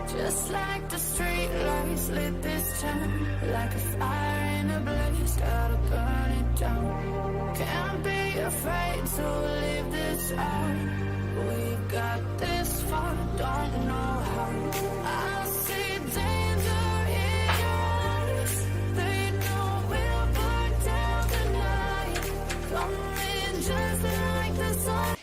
Just like the street lights lit this town, like a fire in a blaze, gotta burn it down. Can't be afraid to leave this out. We've got this far, don't know how. I see danger in your eyes. They know we'll burn down the night. Coming just like the sun.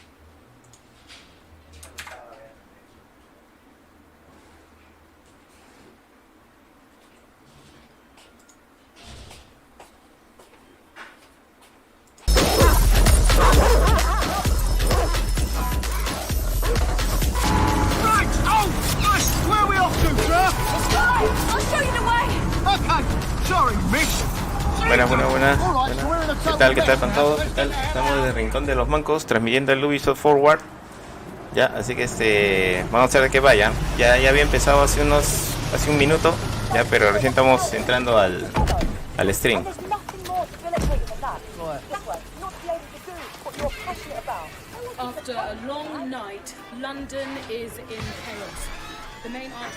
Buenas. ¿Qué tal con todos? ¿Qué tal? Estamos desde el Rincón de los Mancos, transmitiendo el Ubisoft Forward. Ya, así que vamos a hacer de que vayan. Ya había empezado hace un minuto, ya, pero recién estamos entrando al stream.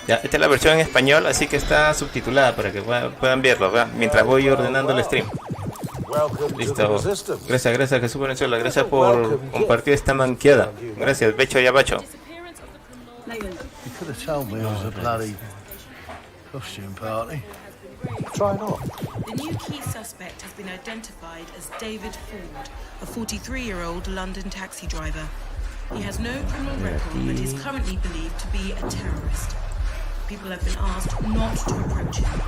Ya, esta es la versión en español, así que está subtitulada para que puedan verlo, ¿verdad? Mientras voy ordenando el stream. Listo. Gracias Jesús Venezuela. Gracias por compartir esta manqueada. Gracias, Becho y Abacho. Try not. The new key suspect has been identified as David Ford, a 43-year-old London taxi driver. He has no criminal record, but is currently believed to be a terrorist. People have been asked not to approach him.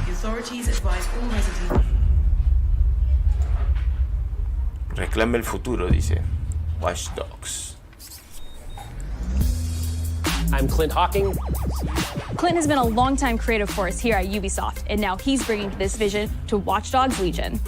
The authorities advise all residents. Reclame el futuro, dice. Watch Dogs. I'm Clint Hawking. Clint has been a longtime creative force here at Ubisoft, and now he's bringing this vision to Watch Dogs Legion.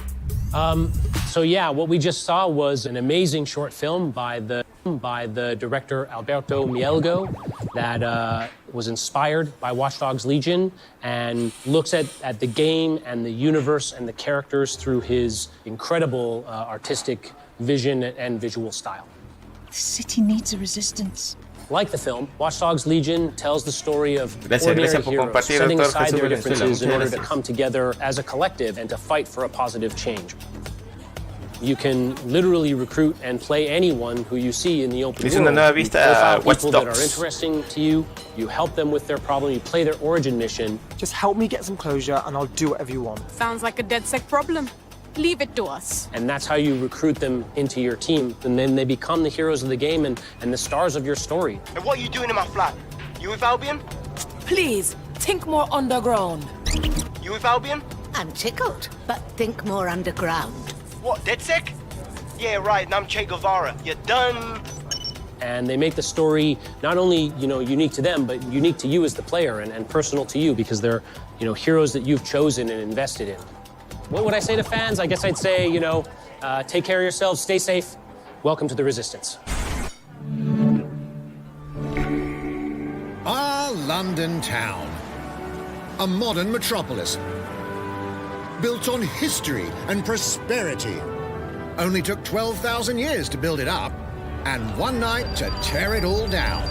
So yeah, what we just saw was an amazing short film by the director Alberto Mielgo that was inspired by Watch Dogs Legion and looks at the game and the universe and the characters through his incredible artistic vision and visual style. The city needs a resistance. Like the film, Watch Dogs Legion tells the story of Gracias ordinary por heroes compartir, setting doctor aside Jesús their Venezuela. differences in Muchas order to gracias. come together as a collective and to fight for a positive change. You can literally recruit and play anyone who you see in the open Es world. una nueva vista You profile Watch people that are Dogs. interesting to you, you help them with their problem, you play their origin mission. Just help me get some closure and I'll do whatever you want. Sounds like a DedSec problem. Leave it to us. And that's how you recruit them into your team. And then they become the heroes of the game and the stars of your story. And what are you doing in my flat? You with Albion? Please, think more underground. You with Albion? I'm tickled, but think more underground. What, DedSec? Yeah, right, and I'm Che Guevara. You're done. And they make the story not only, unique to them, but unique to you as the player and personal to you because they're, heroes that you've chosen and invested in. What would I say to fans? I guess I'd say, take care of yourselves, stay safe. Welcome to the Resistance. Our London town, a modern metropolis, built on history and prosperity. Only took 12,000 years to build it up, and one night to tear it all down.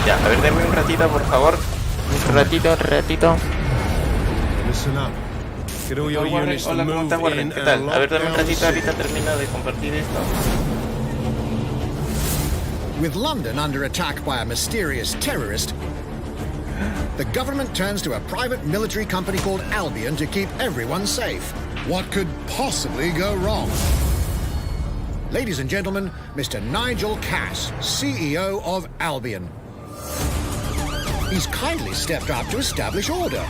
Ya, a ver, denme un ratito, por favor. Un ratito. Listen up. Get all your units to Hola, ¿cómo move estás, Warren? in ¿Qué tal? and A ver, lock dame un down the ratito, ahorita city. termino de compartir esto. With London under attack by a mysterious terrorist, the government turns to a private military company called Albion to keep everyone safe. What could possibly go wrong? Ladies and gentlemen, Mr. Nigel Cass, CEO of Albion. He's kindly stepped up to establish order.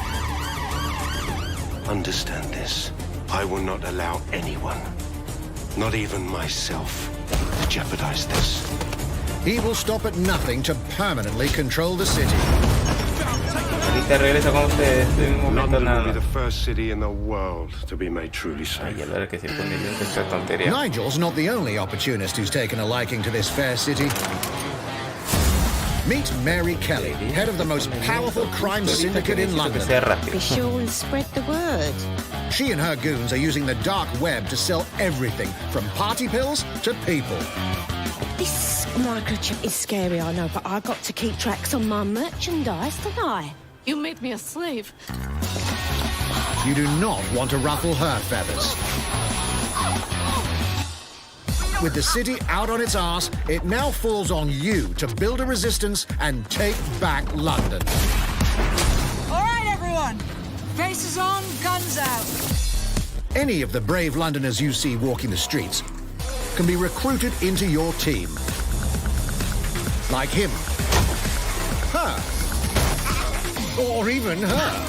Understand this. I will not allow anyone, not even myself, to jeopardize this. He will stop at nothing to permanently control the city. Ahorita regreso con ustedes en un momento London will nada be the más. first city in the world to be made truly Ay, safe. a ver que se pone bien esta tontería. Nigel's not the only opportunist who's taken a liking to this fair city. Meet Mary Kelly, head of the most powerful crime syndicate in London. Be sure and spread the word. She and her goons are using the dark web to sell everything from party pills to people. This microchip is scary, I know, but I got to keep tracks on my merchandise, don't I? You made me a slave. You do not want to ruffle her feathers. With the city out on its arse, it now falls on you to build a resistance and take back London. All right, everyone. Faces on, guns out. Any of the brave Londoners you see walking the streets can be recruited into your team. Like him. Her. Or even her.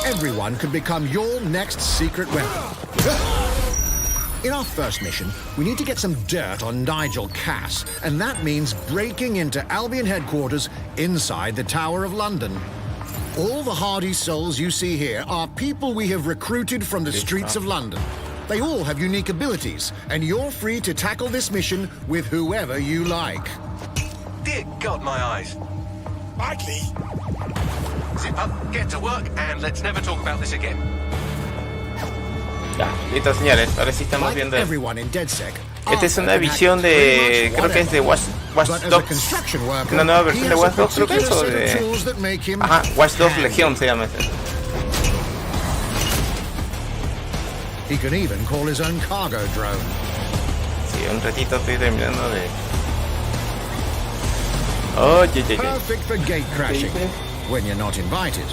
Everyone could become your next secret weapon. In our first mission, we need to get some dirt on Nigel Cass, and that means breaking into Albion headquarters inside the Tower of London. All the hardy souls you see here are people we have recruited from the streets of London. They all have unique abilities, and you're free to tackle this mission with whoever you like. Dear God, my eyes. Badly? Zip up, get to work, and let's never talk about this again. Ya, listo señores, ahora sí estamos Like viendo. everyone in DedSec, Esta es una Arthur can visión hack de, pretty much creo que es de Watch But as a Dogs. construction worker, Una nueva he versión de has Watch a Dogs, creo que es, particular o set of de... tools that make him Ajá, Watch Dogs handy. Legion se llama este. He can even call his own cargo drone. Sí, un ratito estoy terminando de... Oye, Perfect for gate crashing, when you're not invited.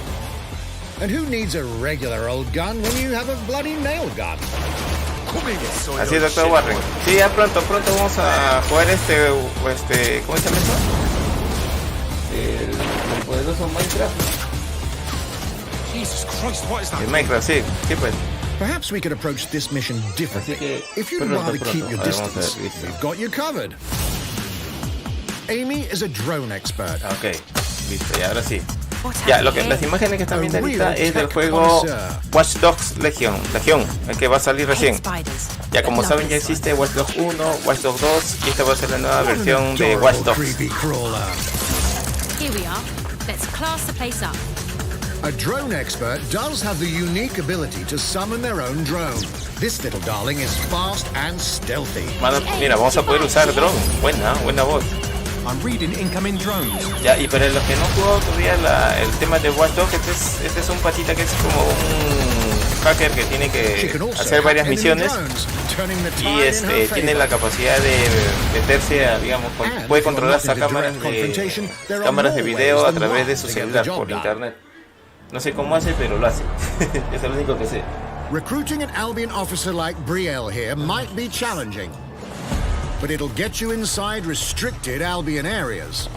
And who needs a regular old gun when you have a bloody nail gun? Así es, Dr. Warren. Sí, ya pronto vamos a jugar este, ¿cómo se llama eso? El poderoso Minecraft. Jesus Christ, what is that? El Minecraft, sí, pues. Perhaps we could approach this mission differently. Así que, If you'd pronto, rather keep your a ver, vamos a distance, ver, listo. we've got you covered. Amy is a drone expert. Ok, listo, y ahora sí. Ya, las imágenes que están viendo ahorita es del juego Watch Dogs Legion, el que va a salir recién. Ya como saben ya existe Watch Dogs 1, Watch Dogs 2 y esta va a ser la nueva versión de Watch Dogs. Creepy crawler. Here we are. Let's class the place up. A drone expert does have the unique ability to summon their own drone. This little darling is fast and stealthy. Mira, vamos a poder usar drone. Buena voz. I'm reading incoming drones. Ya, y para los que no jugó todavía el tema de Watch Dogs, este es un patita que es como un hacker que tiene que hacer varias misiones y tiene la capacidad de meterse a, digamos, puede controlar hasta cámaras de video a través de su celular por internet. No sé cómo hace, pero lo hace. Es lo único que sé. Recruiting an Albion officer like Brielle here might be challenging, but it'll get you inside restricted Albion areas.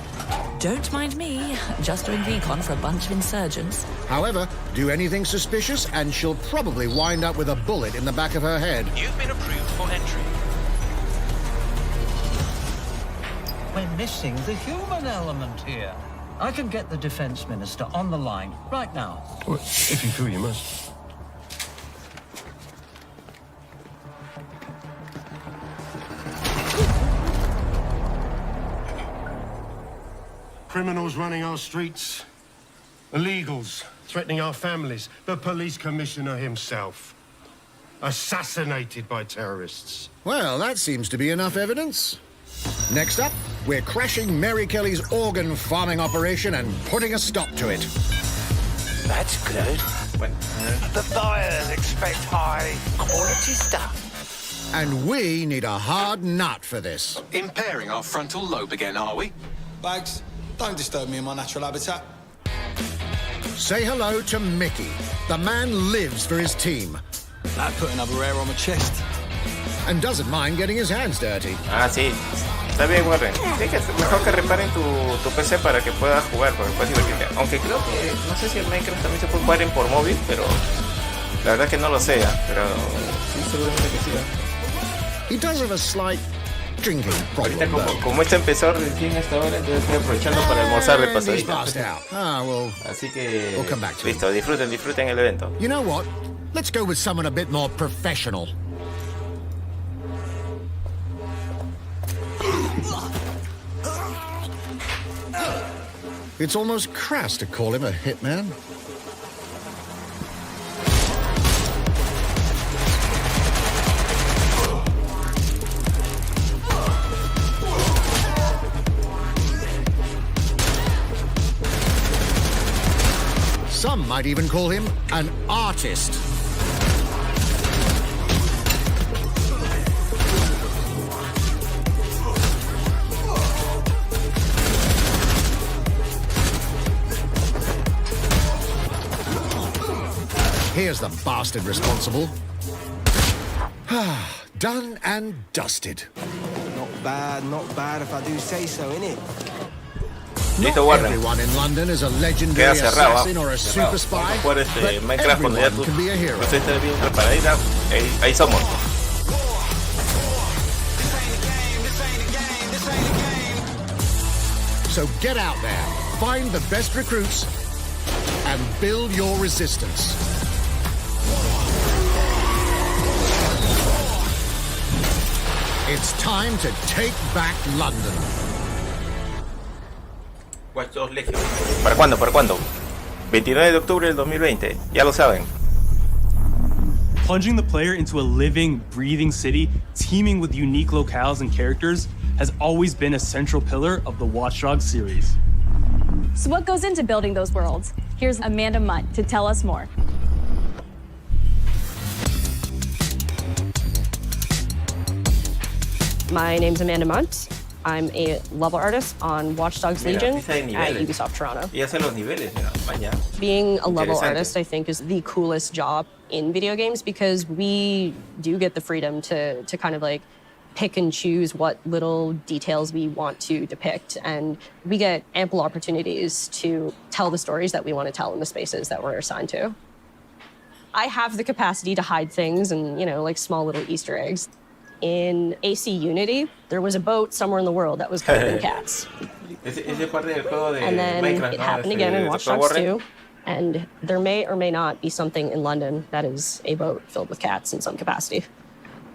Don't mind me, just doing recon for a bunch of insurgents. However, do anything suspicious and she'll probably wind up with a bullet in the back of her head. You've been approved for entry. We're missing the human element here. I can get the Defense Minister on the line right now. Well, if you feel you must. Criminals running our streets, illegals threatening our families, the police commissioner himself, assassinated by terrorists. Well, that seems to be enough evidence. Next up, we're crashing Mary Kelly's organ farming operation and putting a stop to it. That's good. The buyers expect high quality stuff. And we need a hard nut for this. Impairing our frontal lobe again, are we? Bags, don't disturb me in my natural habitat. Say hello to Mickey. The man lives for his team. I'd put another hair on my chest. And doesn't mind getting his hands dirty. Ah, sí. Está bien, Warren. Sí, que mejor que reparen tu PC para que puedas jugar, porque puedes divertirte. Aunque creo que, no sé si el Minecraft también se puede jugar por móvil, pero la verdad que no lo sé, pero sí, seguramente que sí. He does have a slight drinking problem. Ahorita como este empezó recién a esta hora, entonces estoy aprovechando para almorzar de pasadita. Así que listo, disfruten el evento. You know what? Let's go with someone a bit more professional. It's almost crass to call him a hitman. Some might even call him an artist. Here's the bastard responsible. Done and dusted. Not bad if I do say so, innit? Not everyone in London is a legendary assassin or a super spy, but everyone can be a hero. Ahí somos. So get out there, find the best recruits, and build your resistance. It's time to take back London. Watch Dogs Legion. ¿Para cuándo? 29 de octubre del 2020. Ya lo saben. Plunging the player into a living, breathing city teeming with unique locales and characters has always been a central pillar of the Watch Dogs series. So what goes into building those worlds? Here's Amanda Munt to tell us more. My name's Amanda Munt. I'm a level artist on Watch Dogs Legion at Ubisoft Toronto. Being a level artist, I think, is the coolest job in video games because we do get the freedom to kind of like pick and choose what little details we want to depict. And we get ample opportunities to tell the stories that we want to tell in the spaces that we're assigned to. I have the capacity to hide things and, you know, like small little Easter eggs. In AC Unity, there was a boat somewhere in the world that was covered in cats. And then it happened again in Watch Dogs 2. And there may or may not be something in London that is a boat filled with cats in some capacity.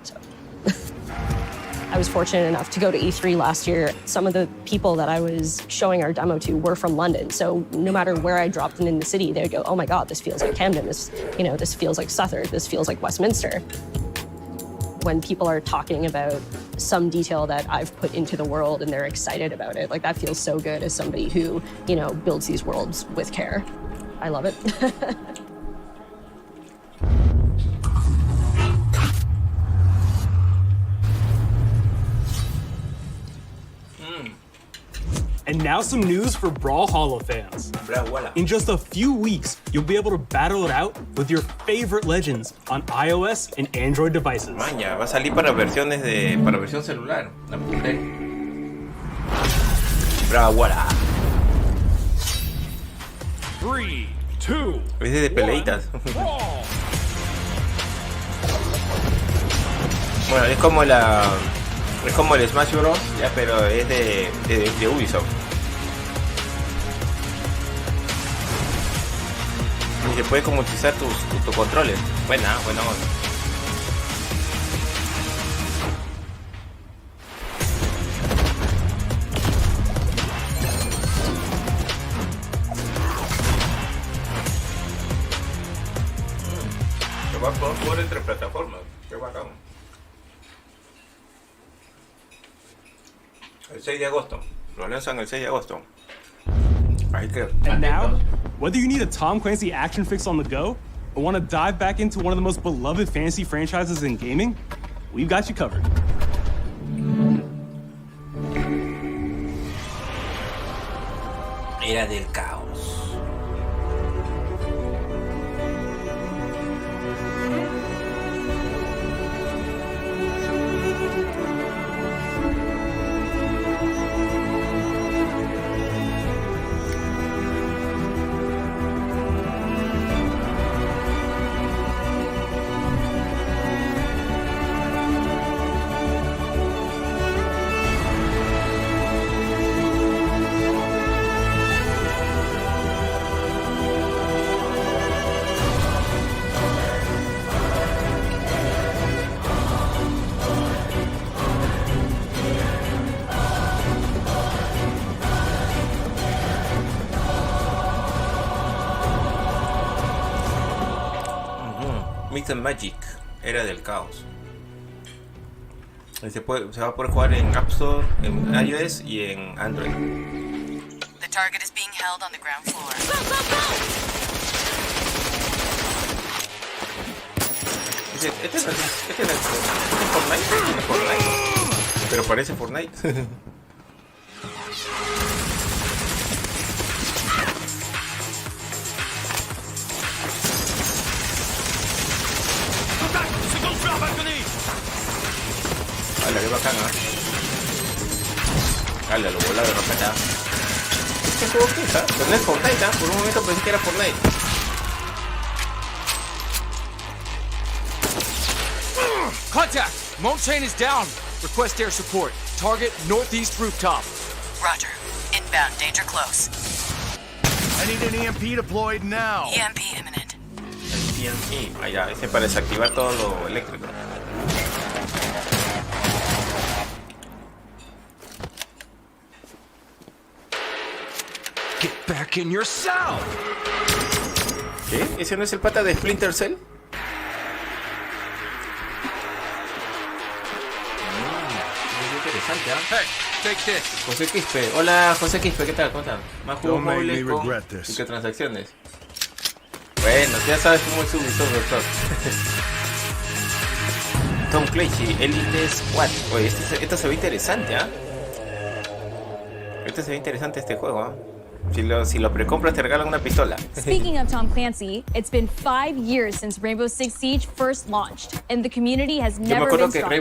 So I was fortunate enough to go to E3 last year. Some of the people that I was showing our demo to were from London. So no matter where I dropped them in the city, they'd go, oh my God, this feels like Camden. This feels like Southwark. This feels like Westminster. When people are talking about some detail that I've put into the world and they're excited about it, like that feels so good as somebody who, you know, builds these worlds with care. I love it. And now some news for Brawlhalla fans. In just a few weeks, you'll be able to battle it out with your favorite legends on iOS and Android devices. Maña, va a salir para para versión celular. La apunté. Brawlhalla. 3, 2. Es de peleitas. Bueno, es como el Smash Bros, ya, pero es de Ubisoft. Y se puede como utilizar tus controles. Buena onda. Se va a poder jugar entre plataformas. Qué bacán. El 6 de agosto. Lo lanzan el 6 de agosto. And now, whether you need a Tom Clancy action fix on the go or want to dive back into one of the most beloved fantasy franchises in gaming, we've got you covered. Era del caos. Mix and Magic, Era del Caos. Se va a poder jugar en App Store, en iOS y en Android. The target is being held on the ground floor. Este no es Fortnite, pero parece Fortnite. Hala, qué bacana. Hala, lo volaba de ropa. ¿Este juego qué es? Pero no es Fortnite, ¿eh? Por un momento pensé que era Fortnite. Contact! Montaigne is down. Request air support. Target northeast rooftop. Roger. Inbound, danger close. I need an EMP deployed now. EMP imminent. EMP. Ah, ya, ese para desactivar todo lo eléctrico. Get back in your cell. ¿Qué? ¿Ese no es el pata de Splinter Cell? Interesante, ¿eh? Hey, take this. José Quispe. Hola, José Quispe, ¿qué tal? ¿Cómo están? Más juegos móviles con microtransacciones. Bueno, ya sabes cómo es Ubisoft, doctor. Tom Clancy, Elite Squad. Oye, esto se ve interesante, ¿ah? Este se ve interesante este juego, ¿ah? Si lo precompras te regalan una pistola. Speaking of Tom Clancy, it's been 5 years since Rainbow Six Siege first launched, and the community has never been stronger.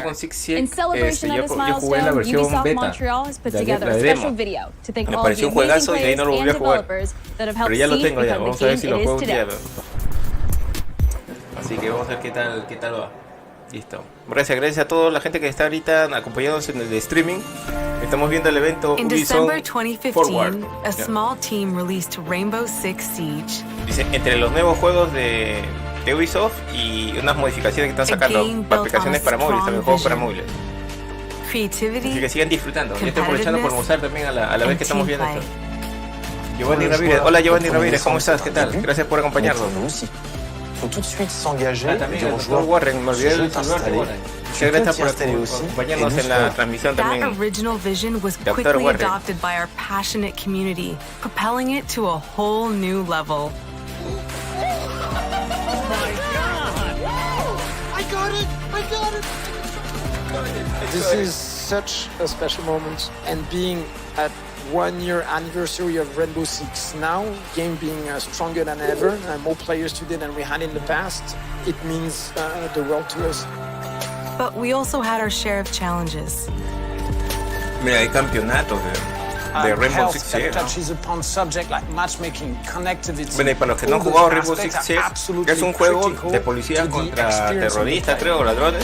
In celebration of this milestone, Ubisoft Montreal has put together a special video to thank all of the amazing players and developers that have helped Siege become the game it is today. Así que vamos a ver qué tal va. Listo. Gracias a toda la gente que está ahorita acompañándonos en el streaming. Estamos viendo el evento In Ubisoft December 2015, Forward. a small team released Rainbow Six Siege. Dice, entre los nuevos juegos de Ubisoft y unas modificaciones que están sacando, aplicaciones para móviles, también juegos para móviles. Así que sigan disfrutando. Yo estoy aprovechando por mostrar también a la vez que estamos viendo esto. Giovanni Ramírez, hola Giovanni Ramírez, ¿cómo estás? ¿Qué tal? Gracias por acompañarnos. Faut tout de suite s'engager también et el doctor Warren, me olvidé del doctor Warren. Muchas gracias por acompañarnos en la transmisión también. That original vision was quickly adopted by our passionate community, propelling it to a whole new level. This is such a special moment, and being at 1 year anniversary of Rainbow Six now, game being stronger than ever, and more players today than we had in the past, it means the world to us. But we also had our share of challenges. Mira, hay campeonatos de Rainbow Six Siege, bueno, y para los que no han jugado Rainbow Six Siege, es un juego de policía contra terroristas, creo, o ladrones.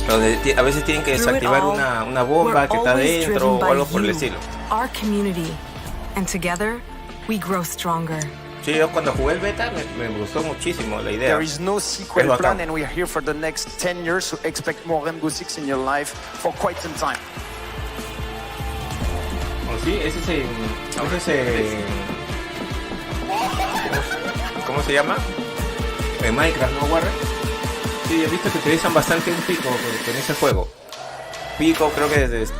Donde a veces tienen que desactivar una bomba que está dentro o algo por el estilo. Our community, and together we grow stronger. Sí, yo cuando jugué el beta me gustó muchísimo la idea. There is no sequel plan, and we are here for the next 10 years, so expect more Rainbow Six in your life for quite some time. Oh, sí, ese ¿cómo se llama? En Minecraft, ¿no, Warren? Sí, he visto que utilizan bastante un pico en ese juego. Pico creo que es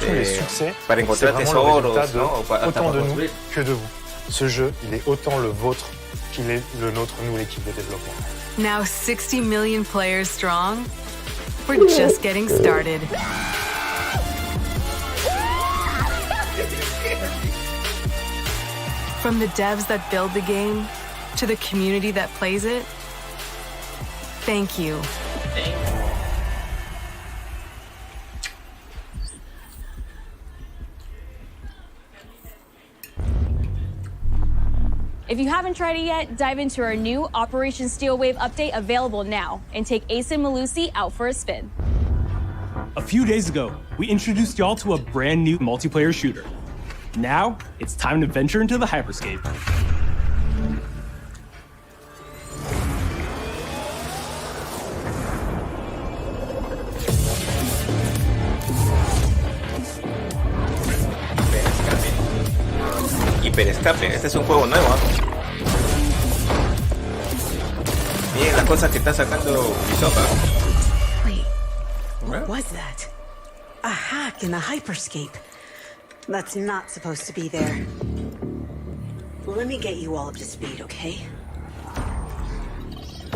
para encontrar tesoros, ¿no? O para construir. Que de vous. Ce jeu, il est autant le vôtre qu'il est le nôtre, nous, l'équipe de développement. Now 60 million players strong, we're just getting started. From the devs that build the game to the community that plays it, thank you. If you haven't tried it yet, dive into our new Operation Steel Wave update available now and take Ace and Malusi out for a spin. A few days ago, we introduced y'all to a brand new multiplayer shooter. Now, it's time to venture into the hyperscape. Hiperescape, este es un juego nuevo, ¿eh? Bien, las cosas que está sacando Ubisoft. Wait, what was that? A hack in the hyperscape. That's not supposed to be there. Let me get you all up to speed, okay?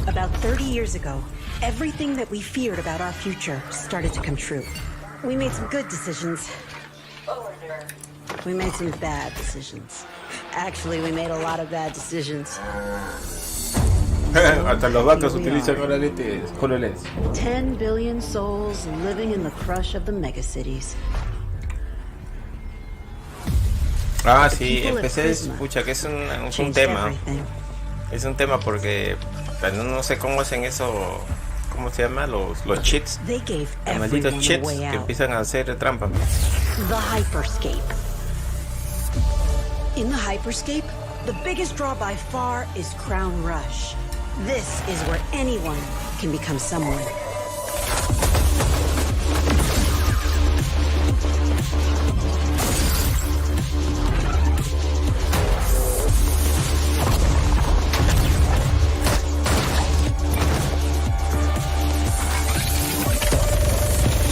About 30 years ago, everything that we feared about our future started to come true. We made some good decisions. We made some bad decisions. Actually, we made a lot of bad decisions. Hasta los bancos utilizan HoloLens. 10 billion souls living in the crush of the megacities. Ah, sí, en PC, pucha, que es un tema. Es un tema porque no sé cómo hacen eso, ¿cómo se llama? Los cheats. Los malditos cheats que empiezan a hacer trampa. The hyperscape. In the hyperscape, the biggest draw by far is Crown Rush. This is where anyone can become someone.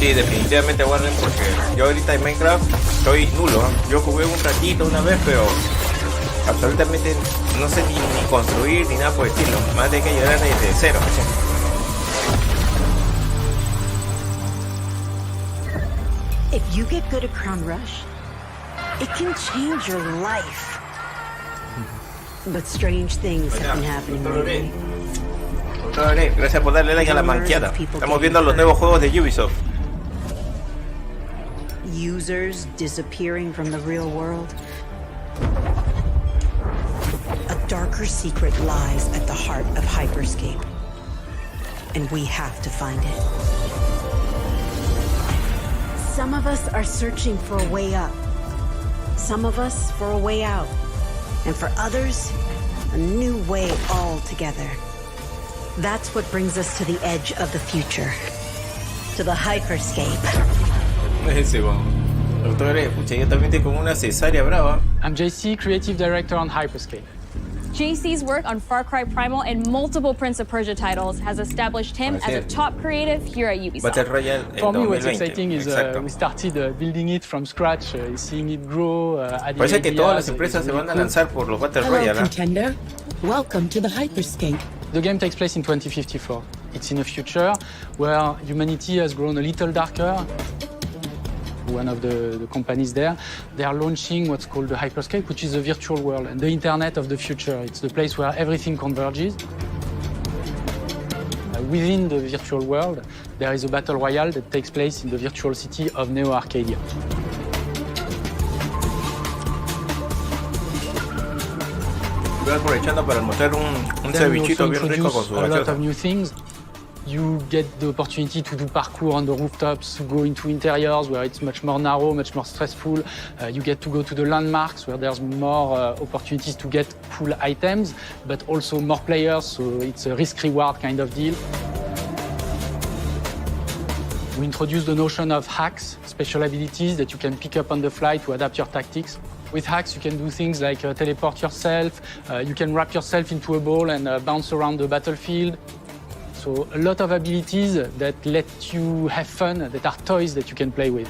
Sí, definitivamente guarden porque yo ahorita en Minecraft estoy nulo. Yo jugué un ratito una vez, pero absolutamente no sé ni construir ni nada por el estilo. Más de que llegar desde cero. If you get good at Crown Rush, it can change your life. But strange things have been happening lately. Gracias por darle like a la manqueada. Estamos viendo los nuevos juegos de Ubisoft. Users disappearing from the real world. A darker secret lies at the heart of Hyperscape, and we have to find it. Some of us are searching for a way up, some of us for a way out, and for others, a new way altogether. That's what brings us to the edge of the future, to the Hyperscape. Yo también tengo una cesárea brava. I'm JC, Creative Director on Hyperscape. JC's work on Far Cry Primal and multiple Prince of Persia titles has established him as a top creative here at Ubisoft. Battle Royale For me, what's exciting is we started building it from scratch, seeing it grow. Parece que todas las empresas se van a lanzar por los Battle Royale. Contender. Welcome to the Hyperscape. The game takes place in 2054. It's in a future where humanity has grown a little darker. One of the companies there, they are launching what's called the Hyperscape, which is a virtual world and the internet of the future. It's the place where everything converges. Within the virtual world, there is a battle royale that takes place in the virtual city of Neo Arcadia. Estoy aprovechando para mostrar un cevichito bien rico con su a lot of new things. You get the opportunity to do parkour on the rooftops, to go into interiors where it's much more narrow, much more stressful. You get to go to the landmarks where there's more opportunities to get cool items, but also more players, so it's a risk-reward kind of deal. We introduced the notion of hacks, special abilities that you can pick up on the fly to adapt your tactics. With hacks, you can do things like teleport yourself, you can wrap yourself into a ball and bounce around the battlefield. So a lot of abilities that let you have fun, that are toys that you can play with.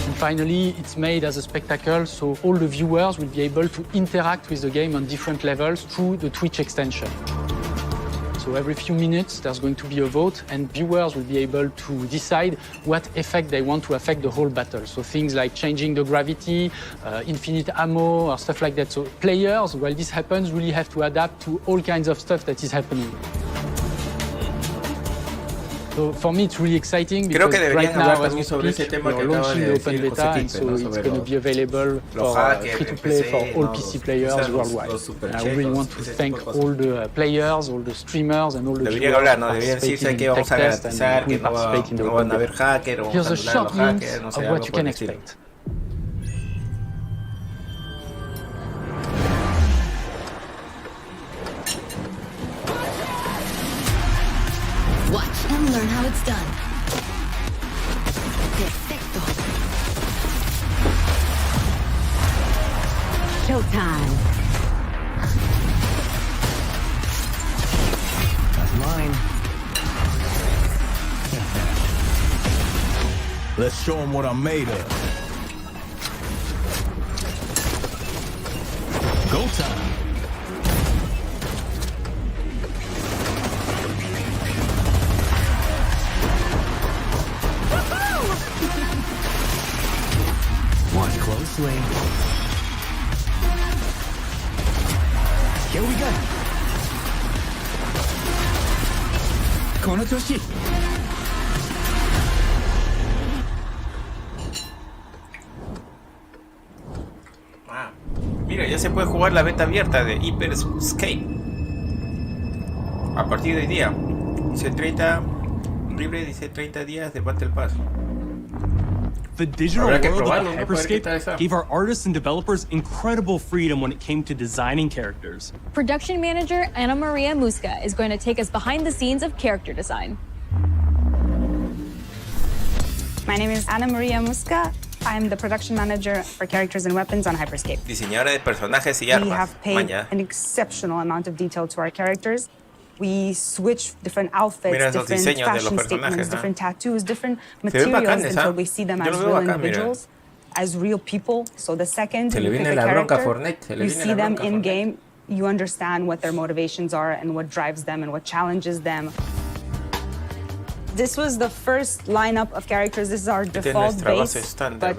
And finally, it's made as a spectacle, so all the viewers will be able to interact with the game on different levels through the Twitch extension. So every few minutes, there's going to be a vote, and viewers will be able to decide what effect they want to affect the whole battle. So things like changing the gravity, infinite ammo, or stuff like that. So players, while this happens, really have to adapt to all kinds of stuff that is happening. So for me, it's really exciting because right now, as we speak, we're launching the open beta, and so it's going to be available for free-to-play for all PC players worldwide. And I really want to thank all the players, all the streamers, and all the viewers participating in tech test and who participate in the open beta. Here's a short glimpse of what you can expect. Watch and learn how it's done. Perfecto. Showtime. Let's show them what I'm made of. Go time. Watch closely. Here we go. Kono toshi. Mira, ya se puede jugar la beta abierta de Hyperscape. A partir de hoy día. Dice 30 libre, dice 30 días de Battle Pass. The digital world of Hyperscape gave our artists and developers incredible freedom when it came to designing characters. Production manager Ana Maria Musca is going to take us behind the scenes of character design. My name is Ana Maria Musca. I'm the production manager for characters and weapons on Hyperscape. Diseñadora de personajes y armas. We have paid an exceptional amount of detail to our characters. We switch different outfits, different fashion statements, different tattoos, different materials until we see them as real individuals, as real people. So the second you pick a character, you see them in game, you understand what their motivations are and what drives them and what challenges them. This was the first lineup of characters. This is our default base. But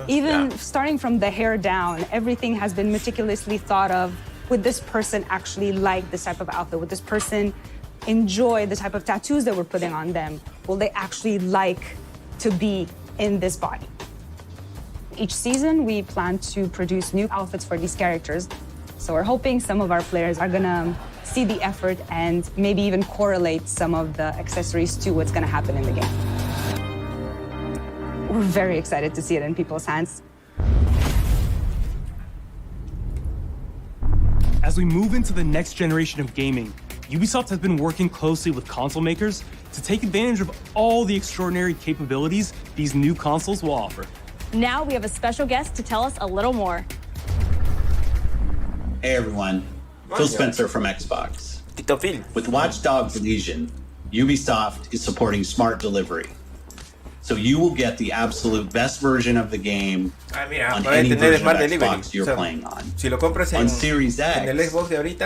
even starting from the hair down, everything has been meticulously thought of. Would this person actually like this type of outfit? Would this person enjoy the type of tattoos that we're putting on them? Will they actually like to be in this body? Each season, we plan to produce new outfits for these characters. So we're hoping some of our players are gonna see the effort and maybe even correlate some of the accessories to what's gonna happen in the game. We're very excited to see it in people's hands. As we move into the next generation of gaming, Ubisoft has been working closely with console makers to take advantage of all the extraordinary capabilities these new consoles will offer. Now we have a special guest to tell us a little more. Hey everyone, Phil Spencer from Xbox. With Watch Dogs Legion, Ubisoft is supporting smart delivery. So you will get the absolute best version of the game on any version of Xbox you're playing on. On Series X,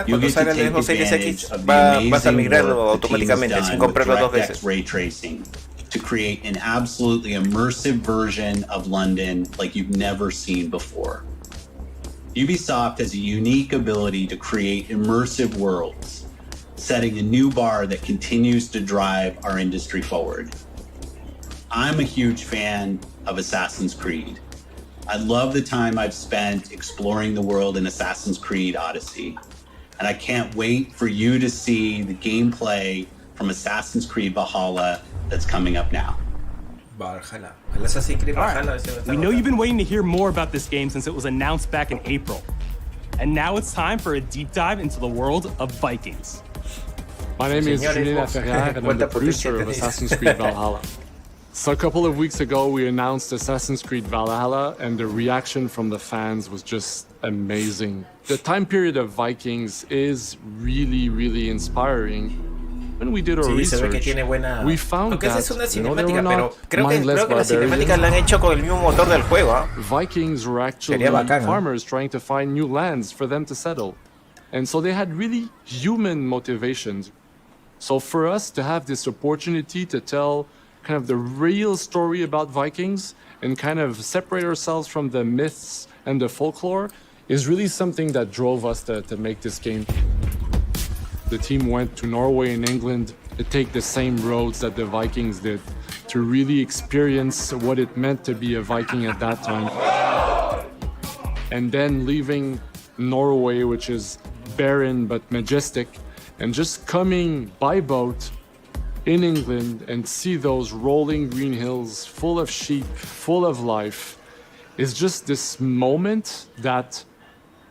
you'll get to take advantage of the amazing work the team has done with DirectX ray tracing to create an absolutely immersive version of London like you've never seen before. Ubisoft has a unique ability to create immersive worlds, setting a new bar that continues to drive our industry forward. I'm a huge fan of Assassin's Creed. I love the time I've spent exploring the world in Assassin's Creed Odyssey. And I can't wait for you to see the gameplay from Assassin's Creed Valhalla that's coming up now. Valhalla. We know you've been waiting to hear more about this game since it was announced back in April. And now it's time for a deep dive into the world of Vikings. My name is Julien Laferrière and I'm the producer of Assassin's Creed Valhalla. So a couple of weeks ago, we announced Assassin's Creed Valhalla, and the reaction from the fans was just amazing. The time period of Vikings is really, really inspiring. When we did our research, we found that they were not mindless barbarians. Vikings were actually farmers trying to find new lands for them to settle. And so they had really human motivations. So for us to have this opportunity to tell kind of the real story about Vikings and kind of separate ourselves from the myths and the folklore is really something that drove us to make this game. The team went to Norway and England to take the same roads that the Vikings did, to really experience what it meant to be a Viking at that time. And then leaving Norway, which is barren but majestic, and just coming by boat in England and see those rolling green hills full of sheep, full of life, is just this moment that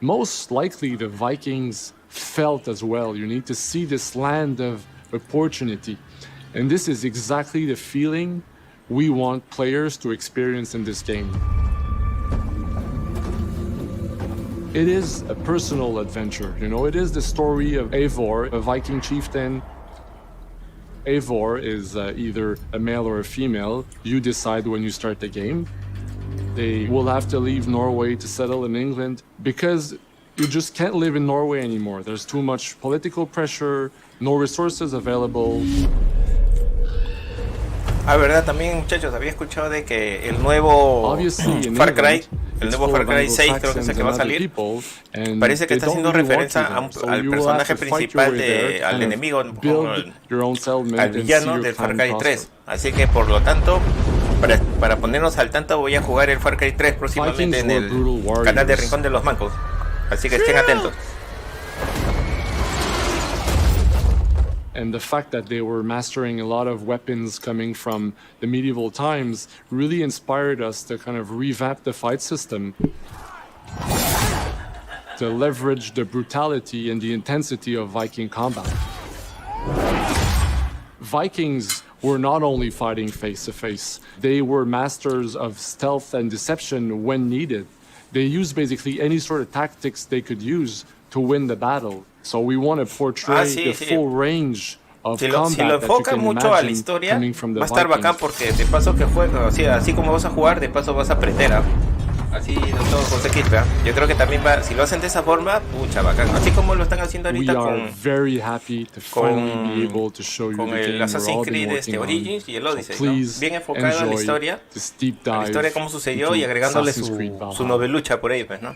most likely the Vikings felt as well. You need to see this land of opportunity. And this is exactly the feeling we want players to experience in this game. It is a personal adventure, you know, it is the story of Eivor, a Viking chieftain, Eivor is either a male or a female. You decide when you start the game. They will have to leave Norway to settle in England because you just can't live in Norway anymore. There's too much political pressure, no resources available. Ah, verdad, también muchachos, había escuchado de que el nuevo Far Cry, el nuevo Far Cry 6 creo que es el que va a salir, parece que está haciendo referencia al personaje principal, al enemigo, al villano del Far Cry 3. Así que por lo tanto, para ponernos al tanto, voy a jugar el Far Cry 3 próximamente en el canal de Rincón de los Mancos. Así que estén atentos. And the fact that they were mastering a lot of weapons coming from the medieval times really inspired us to kind of revamp the fight system, to leverage the brutality and the intensity of Viking combat. Vikings were not only fighting face-to-face, they were masters of stealth and deception when needed. They used basically any sort of tactics they could use to win the battle. So we want to portray the full range of combat si lo enfocas mucho a la historia, va a estar bacán porque de paso que juegas, o sea, así como vas a jugar, de paso vas a aprender, ¿eh? Así no todo con equipo, ¿eh? Yo creo que también va, si lo hacen de esa forma, pucha, bacán. Así como lo están haciendo ahorita con el Assassin's Creed Origins y el Odyssey, ¿no? Bien enfocado en la historia cómo sucedió y agregándole su novelucha por ahí, pues, ¿no?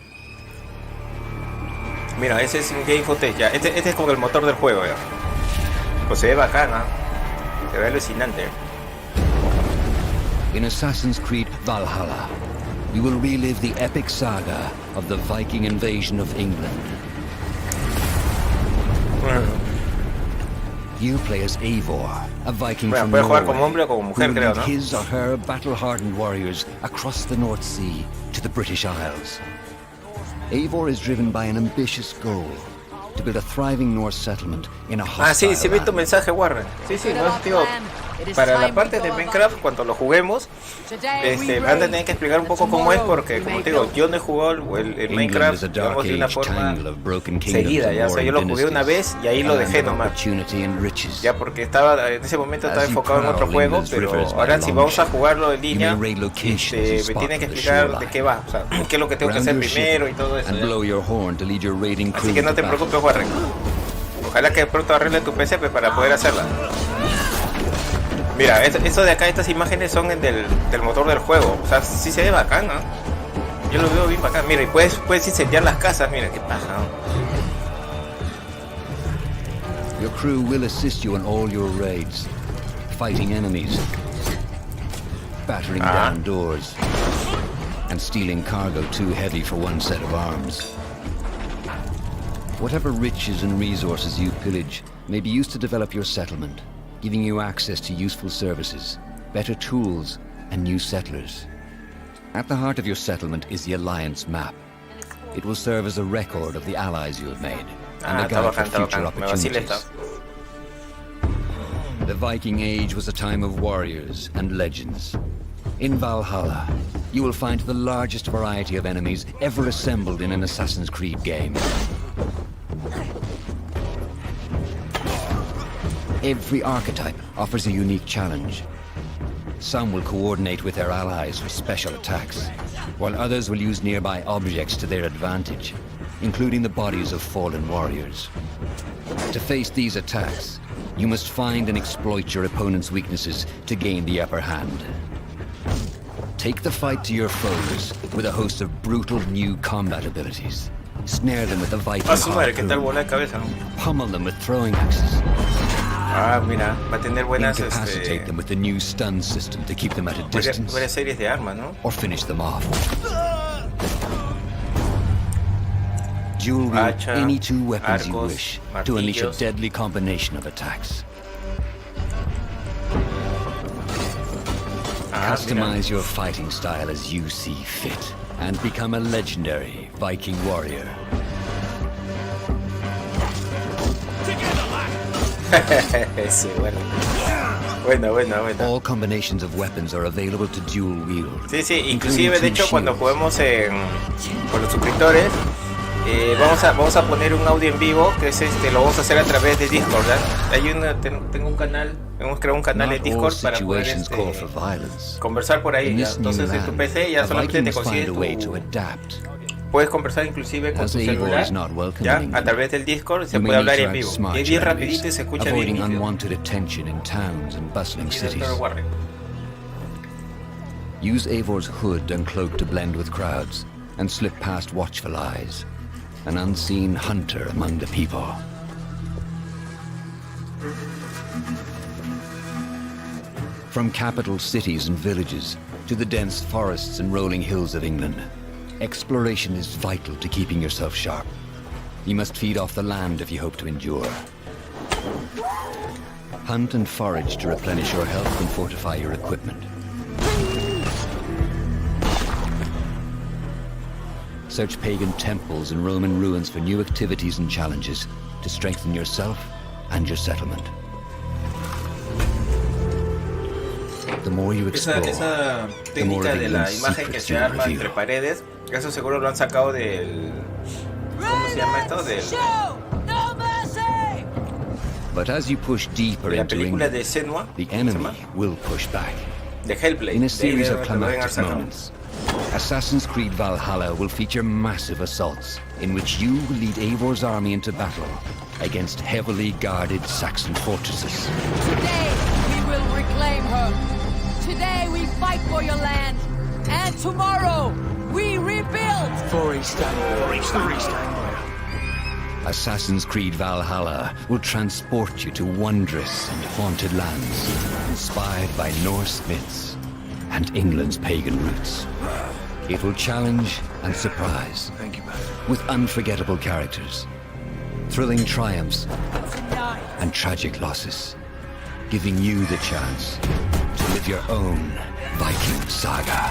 Mira, ese es un game footage ya. Este es como el motor del juego, ya. Pues se ve bacana, se ve alucinante. In Assassin's Creed Valhalla, you will relive the epic saga of the Viking invasion of England. You play as Eivor, a Viking from Norway, who lead his or her battle-hardened warriors across the North Sea to the British Isles. Eivor is driven by an ambitious goal, to build a thriving Norse settlement in a hostile sí vi tu mensaje, Warren. Sí, no, tío, para la parte de Minecraft, cuando lo juguemos, van a tener que explicar un poco cómo es, porque, como te digo, yo no he jugado el Minecraft, digamos, de una forma seguida, ya, o sea, yo lo jugué una vez y ahí lo dejé nomás, ya, porque en ese momento estaba enfocado en otro juego, pero ahora si vamos a jugarlo en línea, me tienen que explicar de qué va, o sea, qué es lo que tengo que hacer primero y todo eso, ya. Así que no te preocupes, Warren, ojalá que pronto arregle tu PC para poder hacerla. Mira, eso de acá, estas imágenes son del motor del juego. O sea, sí se ve bacán, ¿no? Yo lo veo bien bacán. Mira, y puedes incendiar las casas. Mira, qué paja, ¿no? Your crew will assist you in all your raids, fighting enemies, battering down doors, and stealing cargo too heavy for one set of arms. Whatever riches and resources you pillage may be used to develop your settlement, giving you access to useful services, better tools, and new settlers. At the heart of your settlement is the Alliance map. It will serve as a record of the allies you have made, and a guide for future opportunities. The Viking Age was a time of warriors and legends. In Valhalla, you will find the largest variety of enemies ever assembled in an Assassin's Creed game. Every archetype offers a unique challenge. Some will coordinate with their allies for special attacks, while others will use nearby objects to their advantage, including the bodies of fallen warriors. To face these attacks, you must find and exploit your opponent's weaknesses to gain the upper hand. Take the fight to your foes with a host of brutal new combat abilities. Snare them with a Viking harpoon. Pummel them with throwing axes. Mira, va a tener buenas incapacitate them with the new stun system to keep them at a distance. Buenas series de armas, ¿no? Or finish them off. Dual wield any two weapons you wish to unleash a deadly combination of attacks. Customize your fighting style as you see fit, and become a legendary Viking warrior. Sí, bueno. All combinations of weapons are available to dual wield. Sí, inclusive de hecho cuando juguemos con los suscriptores, vamos a poner un audio en vivo que es lo vamos a hacer a través de Discord, ¿verdad? Tengo un canal Hemos creado un canal de Discord para poder conversar por ahí. Ya. Entonces en tu PC ya solamente te consigues puedes conversar inclusive con tu celular, ya, a través del Discord se puede hablar en vivo. Y es bien rapidito y se escucha bien nítido. Use Eivor's hood and cloak to blend with crowds and slip past watchful eyes, an unseen hunter among the people. From capital cities and villages to the dense forests and rolling hills of England, exploration is vital to keeping yourself sharp. You must feed off the land if you hope to endure. Hunt and forage to replenish your health and fortify your equipment. Search pagan temples and Roman ruins for new activities and challenges to strengthen yourself and your settlement. The more you explore, esa técnica de la imagen que se arma entre paredes, eso seguro lo han sacado del... ¿Cómo se llama esto? Del... But as you push deeper into England, the enemy will push back. In a series of climactic moments, Assassin's Creed Valhalla will feature massive assaults in which you will lead Eivor's army into battle against heavily guarded Saxon fortresses. Today we will reclaim her. Today we fight for your land. And tomorrow we rebuild. For Assassin's Creed Valhalla will transport you to wondrous and haunted lands, inspired by Norse myths and England's pagan roots. It will challenge and surprise, with unforgettable characters, thrilling triumphs, and tragic losses, giving you the chance to live your own Viking saga.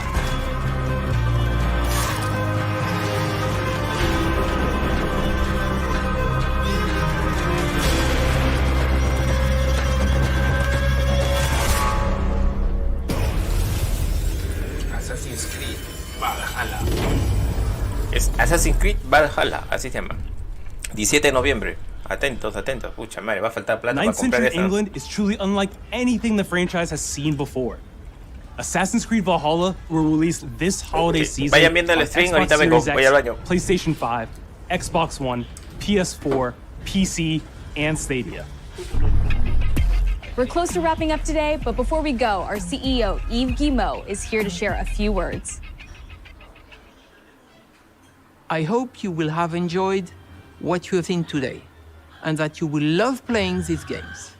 Assassin's Creed Valhalla. Es Assassin's Creed Valhalla, así se llama. 17 de noviembre. Atentos, atentos. Pucha madre, va a faltar plata para comprar eso. 9th century England is truly unlike anything the franchise has seen before. Assassin's Creed Valhalla will release this holiday season. Vayan viendo el stream, ahorita vengo, voy al baño. PlayStation 5, Xbox One, PS4, PC, and Stadia. We're close to wrapping up today, but before we go, our CEO, Yves Guillemot, is here to share a few words. I hope you will have enjoyed what you have seen today, and that you will love playing these games.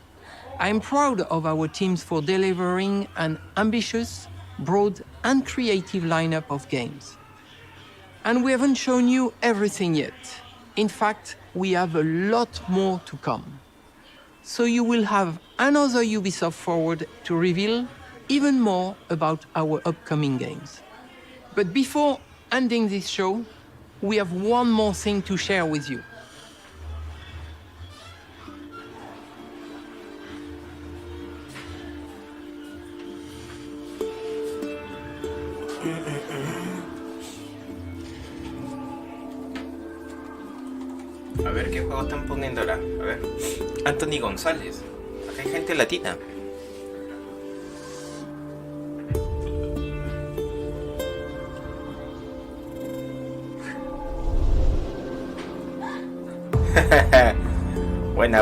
I am proud of our teams for delivering an ambitious, broad, and creative lineup of games. And we haven't shown you everything yet. In fact, we have a lot more to come. So you will have another Ubisoft Forward to reveal even more about our upcoming games. But before ending this show, we have one more thing to share with you. A ver qué juego están poniendo ahora. A ver. Anthony González. Acá hay gente latina.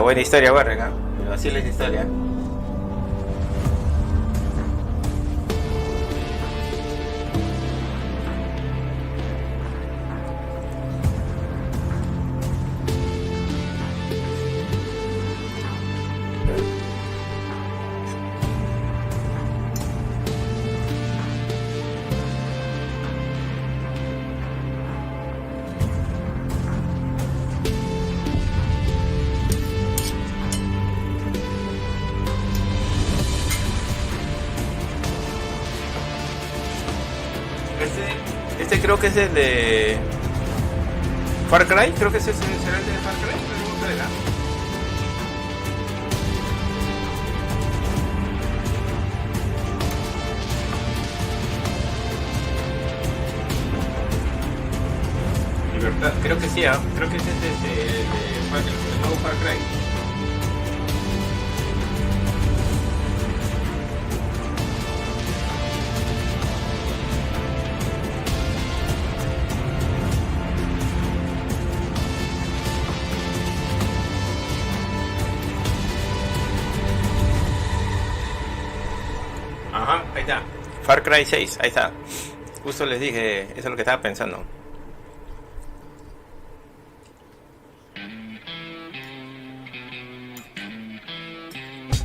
buena historia, Barra. Pero así es la historia. Este creo que es el de Far Cry, creo que ese será el de Far Cry, pero no será. Libertad, creo que sí, creo que ese es el nuevo Far Cry. Ahí está. Far Cry 6, ahí está. Justo les dije, eso es lo que estaba pensando.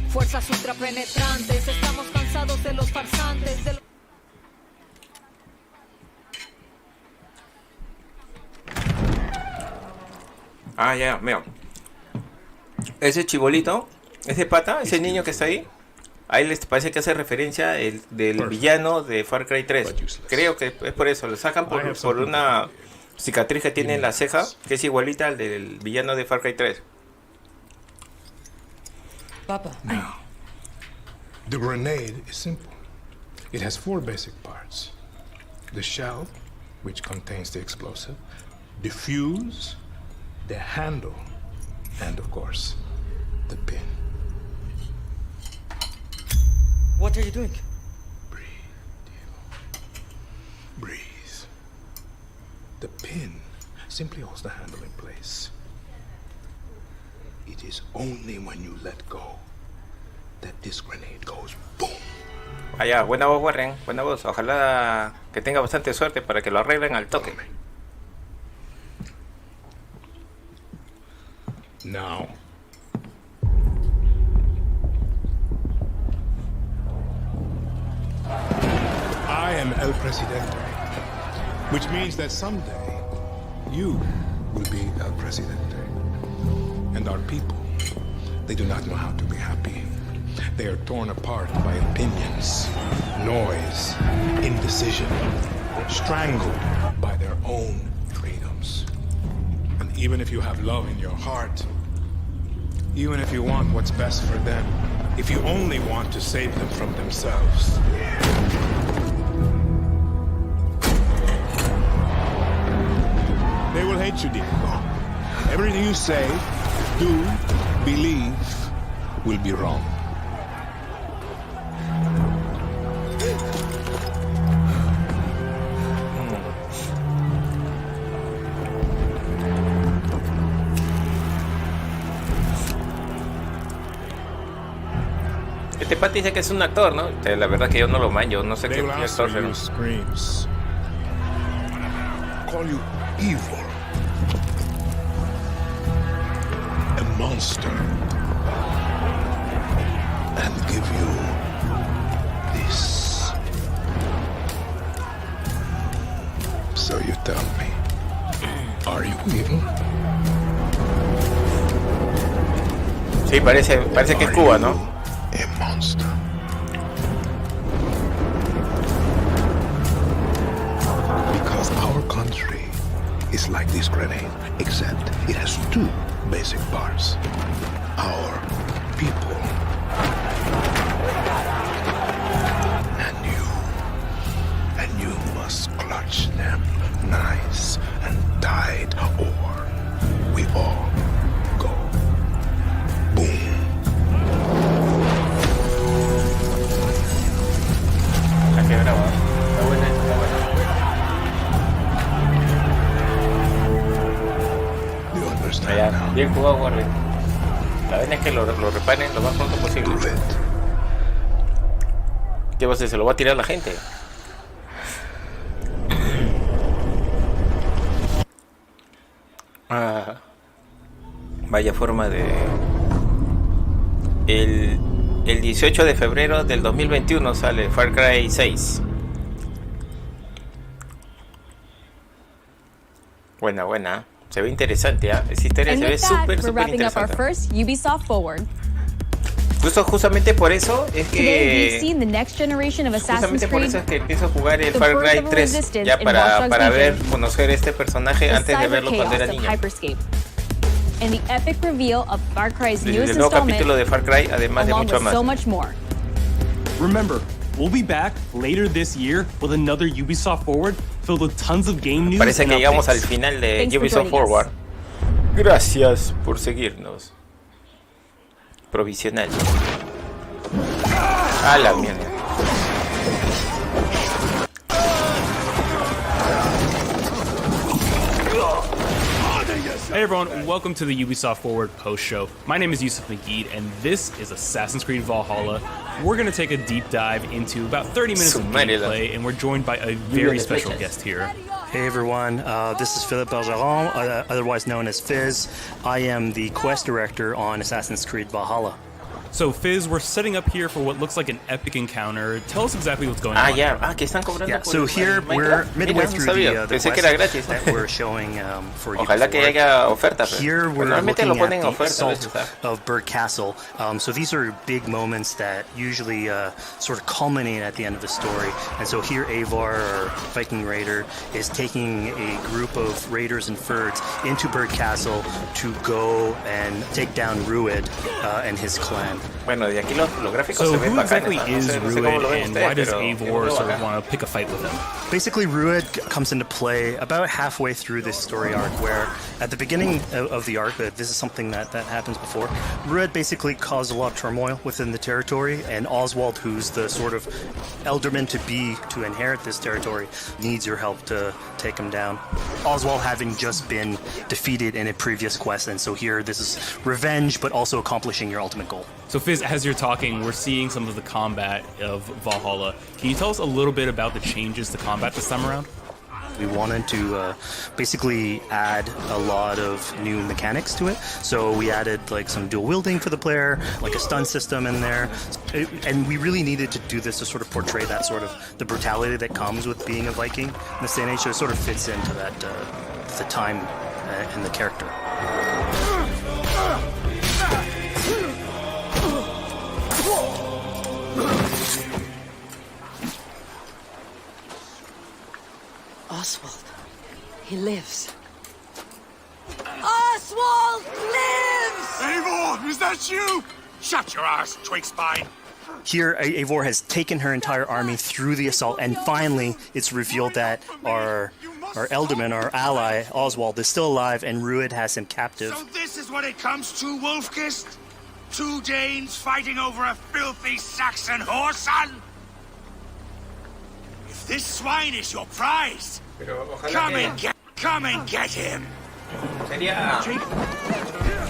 Fuerzas ultrapenetrantes, estamos cansados de los farsantes. Ah, ya, veo. Ese chibolito, ese pata, ese niño que está ahí, ahí les parece que hace referencia del villano de Far Cry 3. Creo que es por eso, lo sacan por una cicatriz que tiene en la ceja, que es igualita al del villano de Far Cry 3. Papa. Now, the grenade is simple. It has 4 basic parts. The shell, which contains the explosive, the fuse, the handle, and of course, the pin. What are you doing? Breathe. The pin simply holds the handle in place. It is only when you let go that this grenade goes boom. Allá, buena voz, Warren, buena voz. Ojalá que tenga bastante suerte para que lo arreglen al toque. Now, I am El Presidente, which means that someday you will be El Presidente. And our people, they do not know how to be happy. They are torn apart by opinions, noise, indecision, strangled by their own freedoms. And even if you have love in your heart, even if you want what's best for them, if you only want to save them from themselves, they will hate you, Diego. Everything you say, do, believe, will be wrong. Este pata dice que es un actor, ¿no? La verdad que yo no lo manjo, no sé qué actor será. Call you evil, a monster, and give you this. So you tell me, are you evil? Sí, parece que es Cuba, ¿no? A monster. Because our country is like this grenade, except it has 2 basic parts. Our people. And you must clutch them nice and tight, or we all go boom. Allá, bien jugado, Warren. La verdad es que lo reparen lo más pronto posible. ¿Qué va a hacer? ¿Se lo va a tirar la gente? Ah, vaya forma de... El 18 de febrero del 2021 sale Far Cry 6. Buena. Se ve interesante, ¿eh? Esa historia se ve súper interesante. Justamente por eso es que... Justamente por eso es que empiezo a jugar el Far Cry 3. Ya para conocer este personaje antes de verlo cuando era niño. El nuevo capítulo de Far Cry, además de mucho más. Remember, we'll be back later this year with another Ubisoft Forward filled with tons of game news. Parece que llegamos al final de Ubisoft Forward. Gracias por seguirnos. Provisional. A la mierda. Hey everyone, welcome to the Ubisoft Forward post show. My name is Yusuf McGeed, and this is Assassin's Creed Valhalla. We're going to take a deep dive into about 30 minutes of gameplay, and we're joined by a very special guest here. Hey everyone, this is Philippe Bergeron, otherwise known as Fizz. I am the quest director on Assassin's Creed Valhalla. So Fizz, we're setting up here for what looks like an epic encounter. Tell us exactly what's going on. So here we're midway through the quest that we're showing for you. Here we're looking at the assault of Bird Castle. So these are big moments that usually sort of culminate at the end of the story. And so here Eivor, our Viking raider, is taking a group of raiders and Fyrds into Bird Castle to go and take down Rued and his clan. Bueno, de aquí los gráficos so se ven who exactly bacanes, is no sé Rued, cómo lo ven and ustedes, why does pero Eivor sort of want to pick a fight with him? Basically, Rued comes into play about halfway through this story arc, where at the beginning of the arc, this is something that happens before, Rued basically caused a lot of turmoil within the territory, and Oswald, who's the sort of elderman-to-be to inherit this territory, needs your help to take him down. Oswald having just been defeated in a previous quest, and so here this is revenge, but also accomplishing your ultimate goal. So Fizz, as you're talking, we're seeing some of the combat of Valhalla. Can you tell us a little bit about the changes to combat this time around? We wanted to basically add a lot of new mechanics to it. So we added like some dual wielding for the player, like a stun system in there. And we really needed to do this to sort of portray that sort of the brutality that comes with being a Viking in this day and age. So it sort of fits into that the time and the character. Oswald. He lives. Oswald lives! Eivor, is that you? Shut your ass, twig spine. Here, Eivor has taken her entire army through the assault, and finally it's revealed that our Elderman, our ally, Oswald, is still alive, and Rued has him captive. So this is what it comes to, Wolfkist? 2 Danes fighting over a filthy Saxon whoreson? If this swine is your prize, come and get him.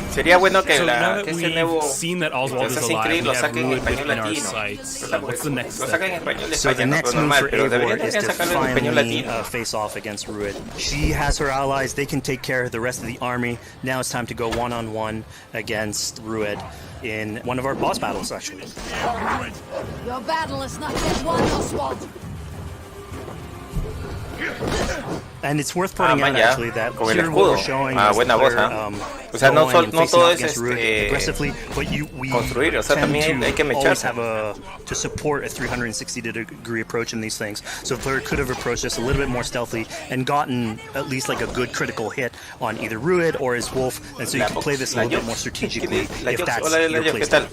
Sería bueno que, so la, que ese nuevo seen that Oswald is alive, lo saquen en español latino. What's the next step? So the next move for Eivor is to finally face off against Rued. She has her allies, they can take care of the rest of the army. Now it's time to go one-on-one against Rued in one of our boss battles, actually. Your battle is not yet won, Oswald. And it's worth pointing out actually that here what we're showing is the player o sea, no todo es aggressively, but we construir, o sea, también hay que always have to support a 360-degree approach in these things. So the player could have approached this a little bit more stealthy and gotten at least like a good critical hit on either Rued or his wolf, and so you can play this a little bit more strategically if that's your playstyle.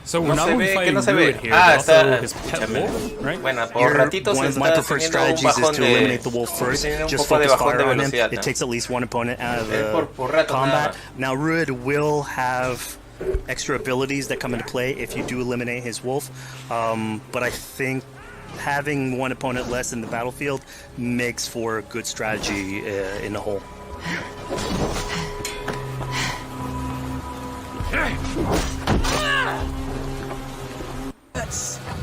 So we're not only fighting Rued here, but also his pet wolf, right? Bueno, por ratitos one of my preferred strategies is to eliminate the wolf first, just focus fire on him. It takes at least one opponent out of the combat. Now Rued will have extra abilities that come into play if you do eliminate his wolf, but I think having one opponent less in the battlefield makes for a good strategy in the whole.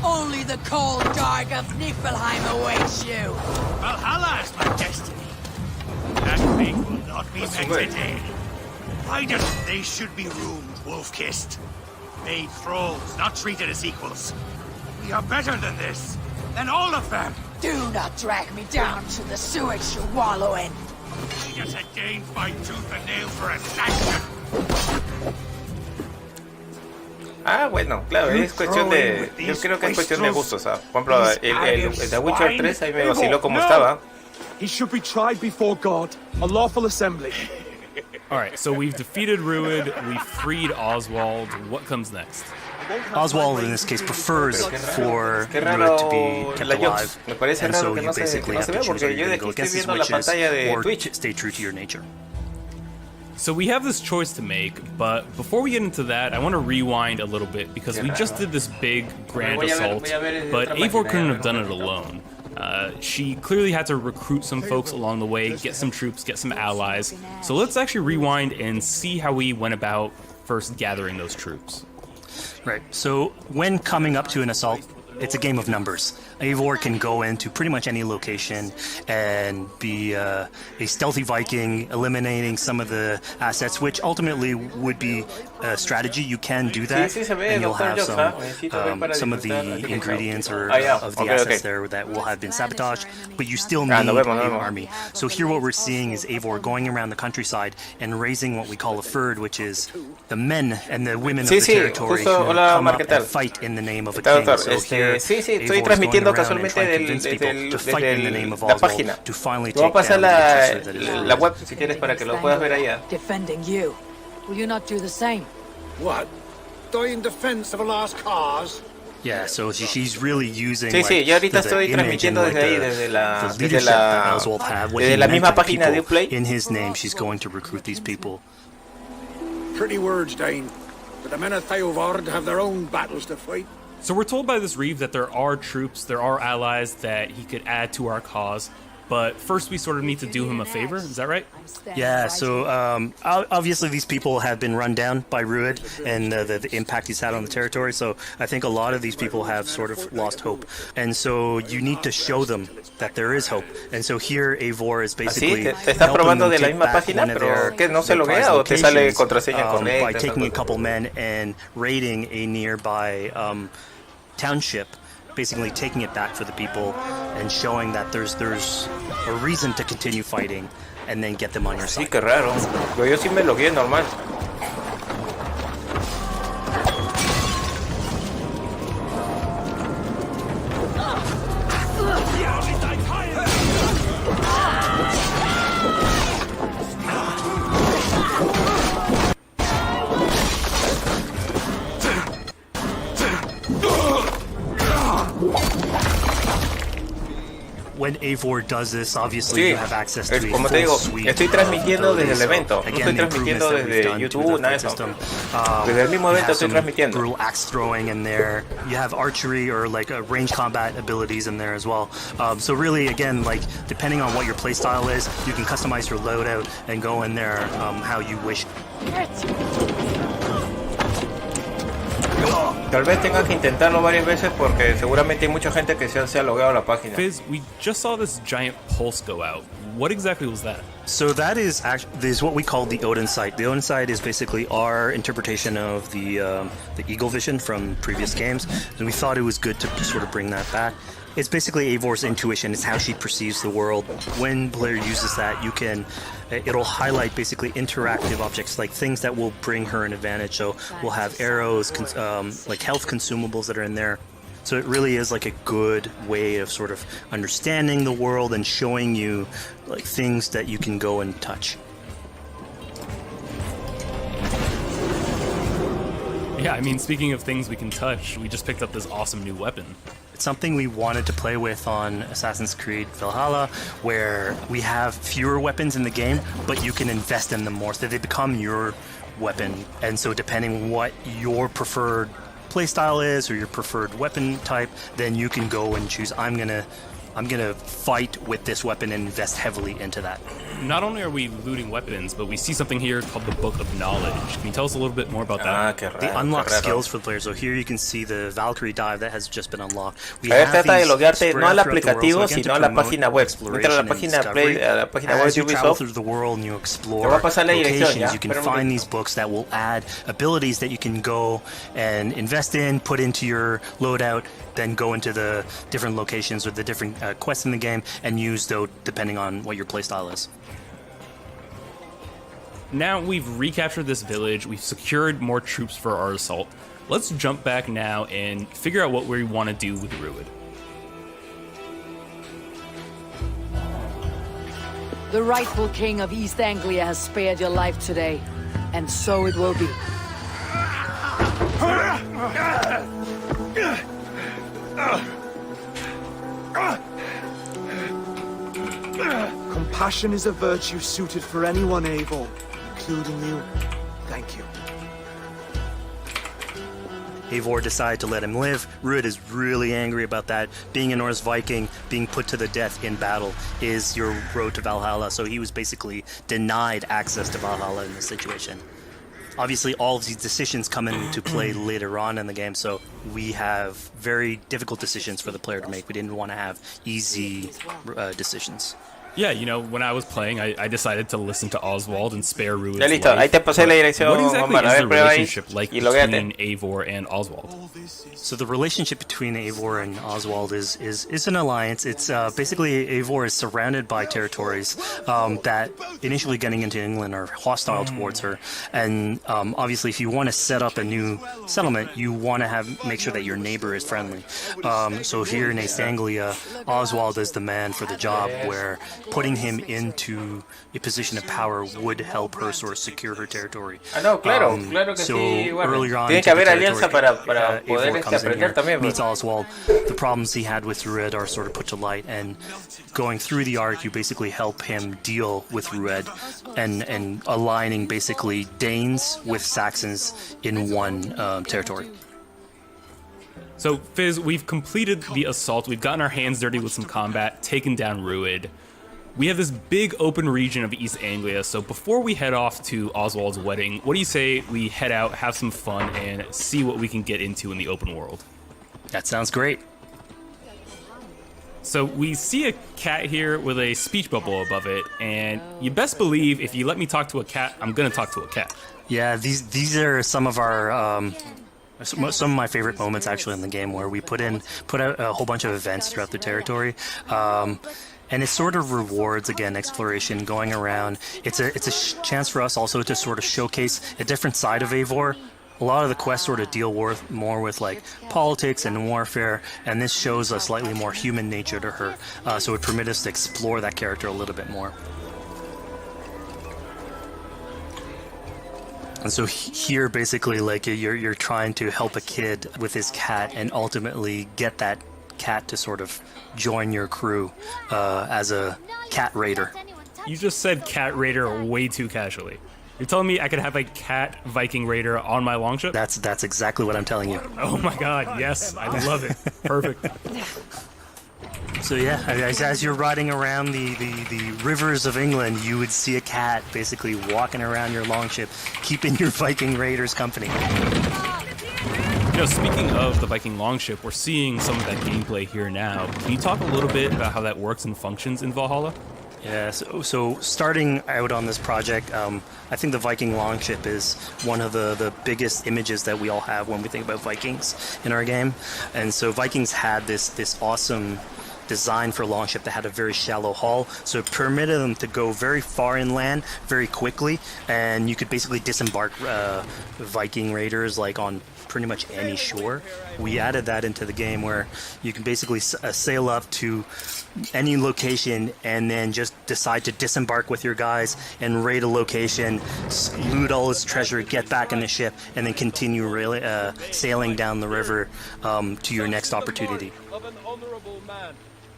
Only the cold dark of Niflheim awaits you. Valhalla is my destiny. That fate will not be met today. Why does they should be ruined, Wolfkist? Made thralls, not treated as equals. We are better than this. Than all of them. Do not drag me down to the sewage you wallow in. We just had Dane fight tooth and nail for a Saxon. Ah, bueno, claro, es cuestión de... Yo creo que es cuestión de gustos, ¿sabes? Por ejemplo, el The Witcher 3 ahí me vaciló como estaba. He should be tried before God, a lawful assembly. Alright, so we've defeated Rued, we freed Oswald. What comes next? Oswald, in this case, prefers for Rued to be kept alive, and so you basically have to choose whether you're going to go against his wishes or stay true to your nature. So we have this choice to make, but before we get into that, I want to rewind a little bit because we just did this big, grand assault, but Eivor couldn't have done it alone. She clearly had to recruit some folks along the way, get some troops, get some allies. So let's actually rewind and see how we went about first gathering those troops. Right, so when coming up to an assault, it's a game of numbers. Eivor can go into pretty much any location and be a stealthy Viking, eliminating some of the assets, which ultimately would be a strategy. You can do that, and you'll have some of the ingredients or of the assets there that will have been sabotaged, but you still need an army. So here what we're seeing is Eivor going around the countryside and raising what we call a fyrd, which is the men and the women of the territory who come up and fight in the name of a king. So here, estoy transmitiendo casualmente desde la página. Te voy a pasar la web si quieres para que lo puedas ver allá. Defending you. Will you not do the same? What? Die in defense of a lost cause? Yeah, so she's really using sí, yo ahorita estoy transmitiendo desde ahí, desde la misma página de Uplay. In his name, she's going to recruit these people. Pretty words, Dane. But the men of Theovard have their own battles to fight. So we're told by this Reeve that there are troops, there are allies that he could add to our cause. But first we sort of need to do him a favor, is that right? Yeah, so obviously these people have been run down by Rued and the impact he's had on the territory, so I think a lot of these people have sort of lost hope. And so you need to show them that there is hope. And so here Eivor is basically te está probando de la misma página, pero que no se loguea o te sale contraseña correcta. By taking a couple men and raiding a nearby township, basically taking it back for the people and showing that there's a reason to continue fighting and then get them on your side. Sí, qué raro. Pero yo sí me logué normal. When Eivor does this, obviously you have access to como te digo, estoy transmitiendo desde el evento, no estoy transmitiendo desde YouTube, nada de eso. Desde el mismo evento estoy transmitiendo. Brutal axe throwing in there. You have archery or like range combat abilities in there as well. So really, again, like depending on what your playstyle is, you can customize your loadout and go in there how you wish. Tal vez tenga que intentarlo varias veces porque seguramente hay mucha gente que se ha logueado a la página. Fizz, we just saw this giant pulse go out. What exactly was that? So that is what we call the Odin sight. The Odin sight is basically our interpretation of the Eagle Vision from previous games, and we thought it was good to sort of bring that back. It's basically Eivor's intuition. It's how she perceives the world. When the player uses that, it'll highlight basically interactive objects, like things that will bring her an advantage. So we'll have arrows, like health consumables that are in there. So it really is like a good way of sort of understanding the world and showing you like things that you can go and touch. Yeah, I mean, speaking of things we can touch, we just picked up this awesome new weapon. It's something we wanted to play with on Assassin's Creed Valhalla, where we have fewer weapons in the game, but you can invest in them more, so they become your weapon. And so depending on what your preferred playstyle is or your preferred weapon type, then you can go and choose, I'm gonna fight with this weapon and invest heavily into that. Not only are we looting weapons, but we see something here called the Book of Knowledge. Can you tell us a little bit more about that? They unlock skills for the player. So here you can see the Valkyrie dive that has just been unlocked. Trata de loguearte no al aplicativo, sino a la página web. Entra a la página web de Ubisoft. Through the world and you explore locations, you can find these books that will add abilities that you can go and invest in, put into your loadout, then go into the different locations or the different quests in the game and use those depending on what your playstyle is. Now we've recaptured this village, we've secured more troops for our assault. Let's jump back now and figure out what we want to do with Rued. The rightful king of East Anglia has spared your life today, and so it will be. Compassion is a virtue suited for anyone, Eivor, including you. Thank you. Eivor decided to let him live. Ruud is really angry about that. Being a Norse Viking, being put to the death in battle is your road to Valhalla. So he was basically denied access to Valhalla in this situation. Obviously, all of these decisions come into play later on in the game, so we have very difficult decisions for the player to make. We didn't want to have easy decisions. Yeah, you know, when I was playing, I decided to listen to Oswald and spare Ruud's Ya listo, ahí te pasé la dirección. What exactly Omar, is the prueba ahí relationship like y loguéate. between Eivor and Oswald? So the relationship between Eivor and Oswald is an alliance. It's basically Eivor is surrounded by territories that initially getting into England are hostile towards her, and obviously if you want to set up a new settlement, you want to make sure that your neighbor is friendly. So here in East Anglia, Oswald is the man for the job, where putting him into a position of power would help her sort of secure her territory. No, claro, claro que so sí. Bueno, earlier on, tiene que haber alianza para poder aprender también. Meets Oswald. The problems he had with Ruud are sort of put to light, and going through the arc, you basically help him deal with Ruud and aligning basically Danes with Saxons in one territory. So, Fizz, we've completed the assault. We've gotten our hands dirty with some combat, taken down Ruud. We have this big open region of East Anglia, so before we head off to Oswald's wedding, what do you say we head out, have some fun, and see what we can get into in the open world? That sounds great. So we see a cat here with a speech bubble above it, and you best believe if you let me talk to a cat, I'm gonna talk to a cat. Yeah, these are some of our some of my favorite moments actually in the game, where we put out a whole bunch of events throughout the territory. And it sort of rewards, again, exploration, going around. It's a chance for us also to sort of showcase a different side of Eivor. A lot of the quests sort of deal more with like politics and warfare, and this shows a slightly more human nature to her. So it permits us to explore that character a little bit more. And so here, basically, like you're trying to help a kid with his cat, and ultimately get that cat to sort of join your crew as a cat raider. You just said cat raider way too casually. You're telling me I could have a cat Viking raider on my longship? That's exactly what I'm telling you. Oh my god, yes, I love it. Perfect. So yeah, as you're riding around the rivers of England, you would see a cat basically walking around your longship, keeping your Viking raiders company. You know, speaking of the Viking longship, we're seeing some of that gameplay here now. Can you talk a little bit about how that works and functions in Valhalla? Yeah, so starting out on this project, I think the Viking longship is one of the biggest images that we all have when we think about Vikings in our game. And so Vikings had this awesome design for longship that had a very shallow hull, so it permitted them to go very far inland very quickly, and you could basically disembark Viking raiders like on pretty much any shore. We added that into the game, where you can basically sail up to any location and then just decide to disembark with your guys and raid a location, loot all its treasure, get back in the ship, and then continue sailing down the river to your next opportunity.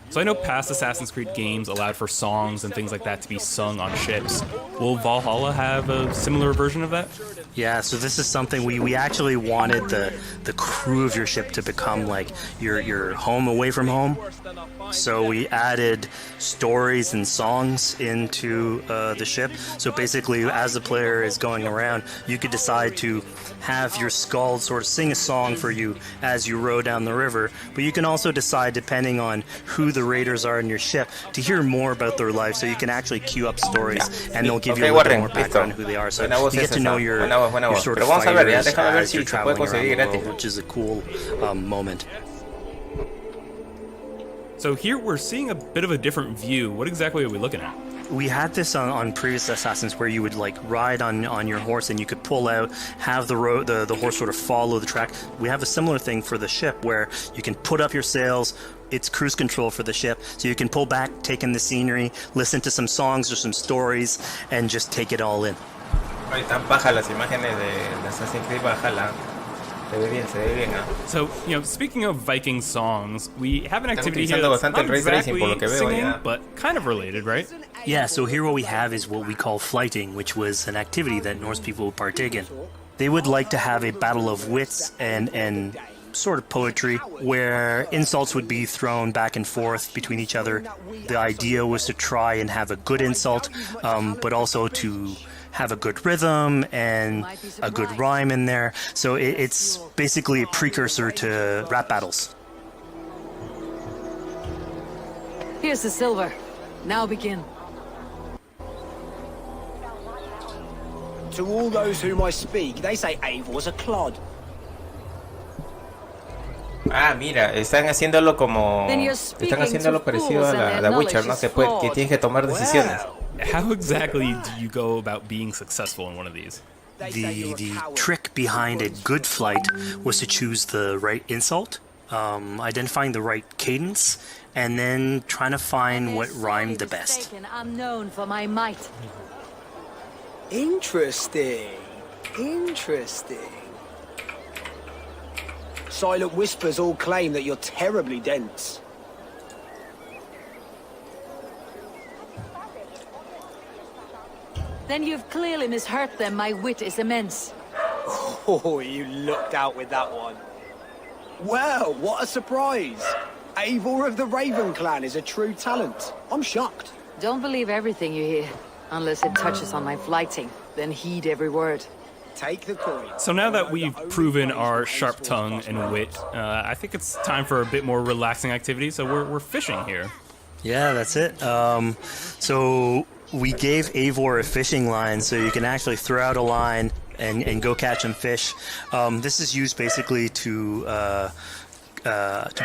So I know past Assassin's Creed games allowed for songs and things like that to be sung on ships. Will Valhalla have a similar version of that? Yeah, so this is something we actually wanted the crew of your ship to become like your home away from home. So we added stories and songs into the ship. So basically, as the player is going around, you could decide to have your skald sort of sing a song for you as you row down the river. But you can also decide, depending on who the raiders are in your ship, to hear more about their life. So you can actually queue up stories, and they'll give you a little bit more background on who they are. So you get to know your sort of fighters as you're traveling around the world, which is a cool moment. So here we're seeing a bit of a different view. What exactly are we looking at? We had this on previous Assassins, where you would like ride on your horse, and you could pull out, have the horse sort of follow the track. We have a similar thing for the ship, where you can put up your sails. It's cruise control for the ship, so you can pull back, take in the scenery, listen to some songs or some stories, and just take it all in. Ahí están bajas las imágenes de Assassin's Creed Valhalla. Se ve bien, ¿eh? So, you know, speaking of Viking songs, we have an activity here that's not exactly singing, but kind of related, right? Yeah, so here what we have is what we call flighting, which was an activity that Norse people would partake in. They would like to have a battle of wits and sort of poetry where insults would be thrown back and forth between each other. The idea was to try and have a good insult, but also to have a good rhythm and a good rhyme in there. So it's basically a precursor to rap battles. Here's the silver. Now begin. To all those whom I speak, they say Eivor's a clod. Ah, mira, están haciéndolo como... Están haciéndolo parecido a la Witcher, ¿no? Que tienes que tomar decisiones. How exactly do you go about being successful in one of these? The trick behind a good flight was to choose the right insult, identifying the right cadence, and then trying to find what rhymed the best. I'm known for my might. Interesting. Silent whispers all claim that you're terribly dense. Then you've clearly misheard them. My wit is immense. Oh, you lucked out with that one. Well, what a surprise. Eivor of the Raven clan is a true talent. I'm shocked. Don't believe everything you hear, unless it touches on my flighting. Then heed every word. Take the coin. So now that we've proven our sharp tongue and wit, I think it's time for a bit more relaxing activity. So we're fishing here. Yeah, that's it. So we gave Eivor a fishing line, so you can actually throw out a line and go catch some fish. This is used basically to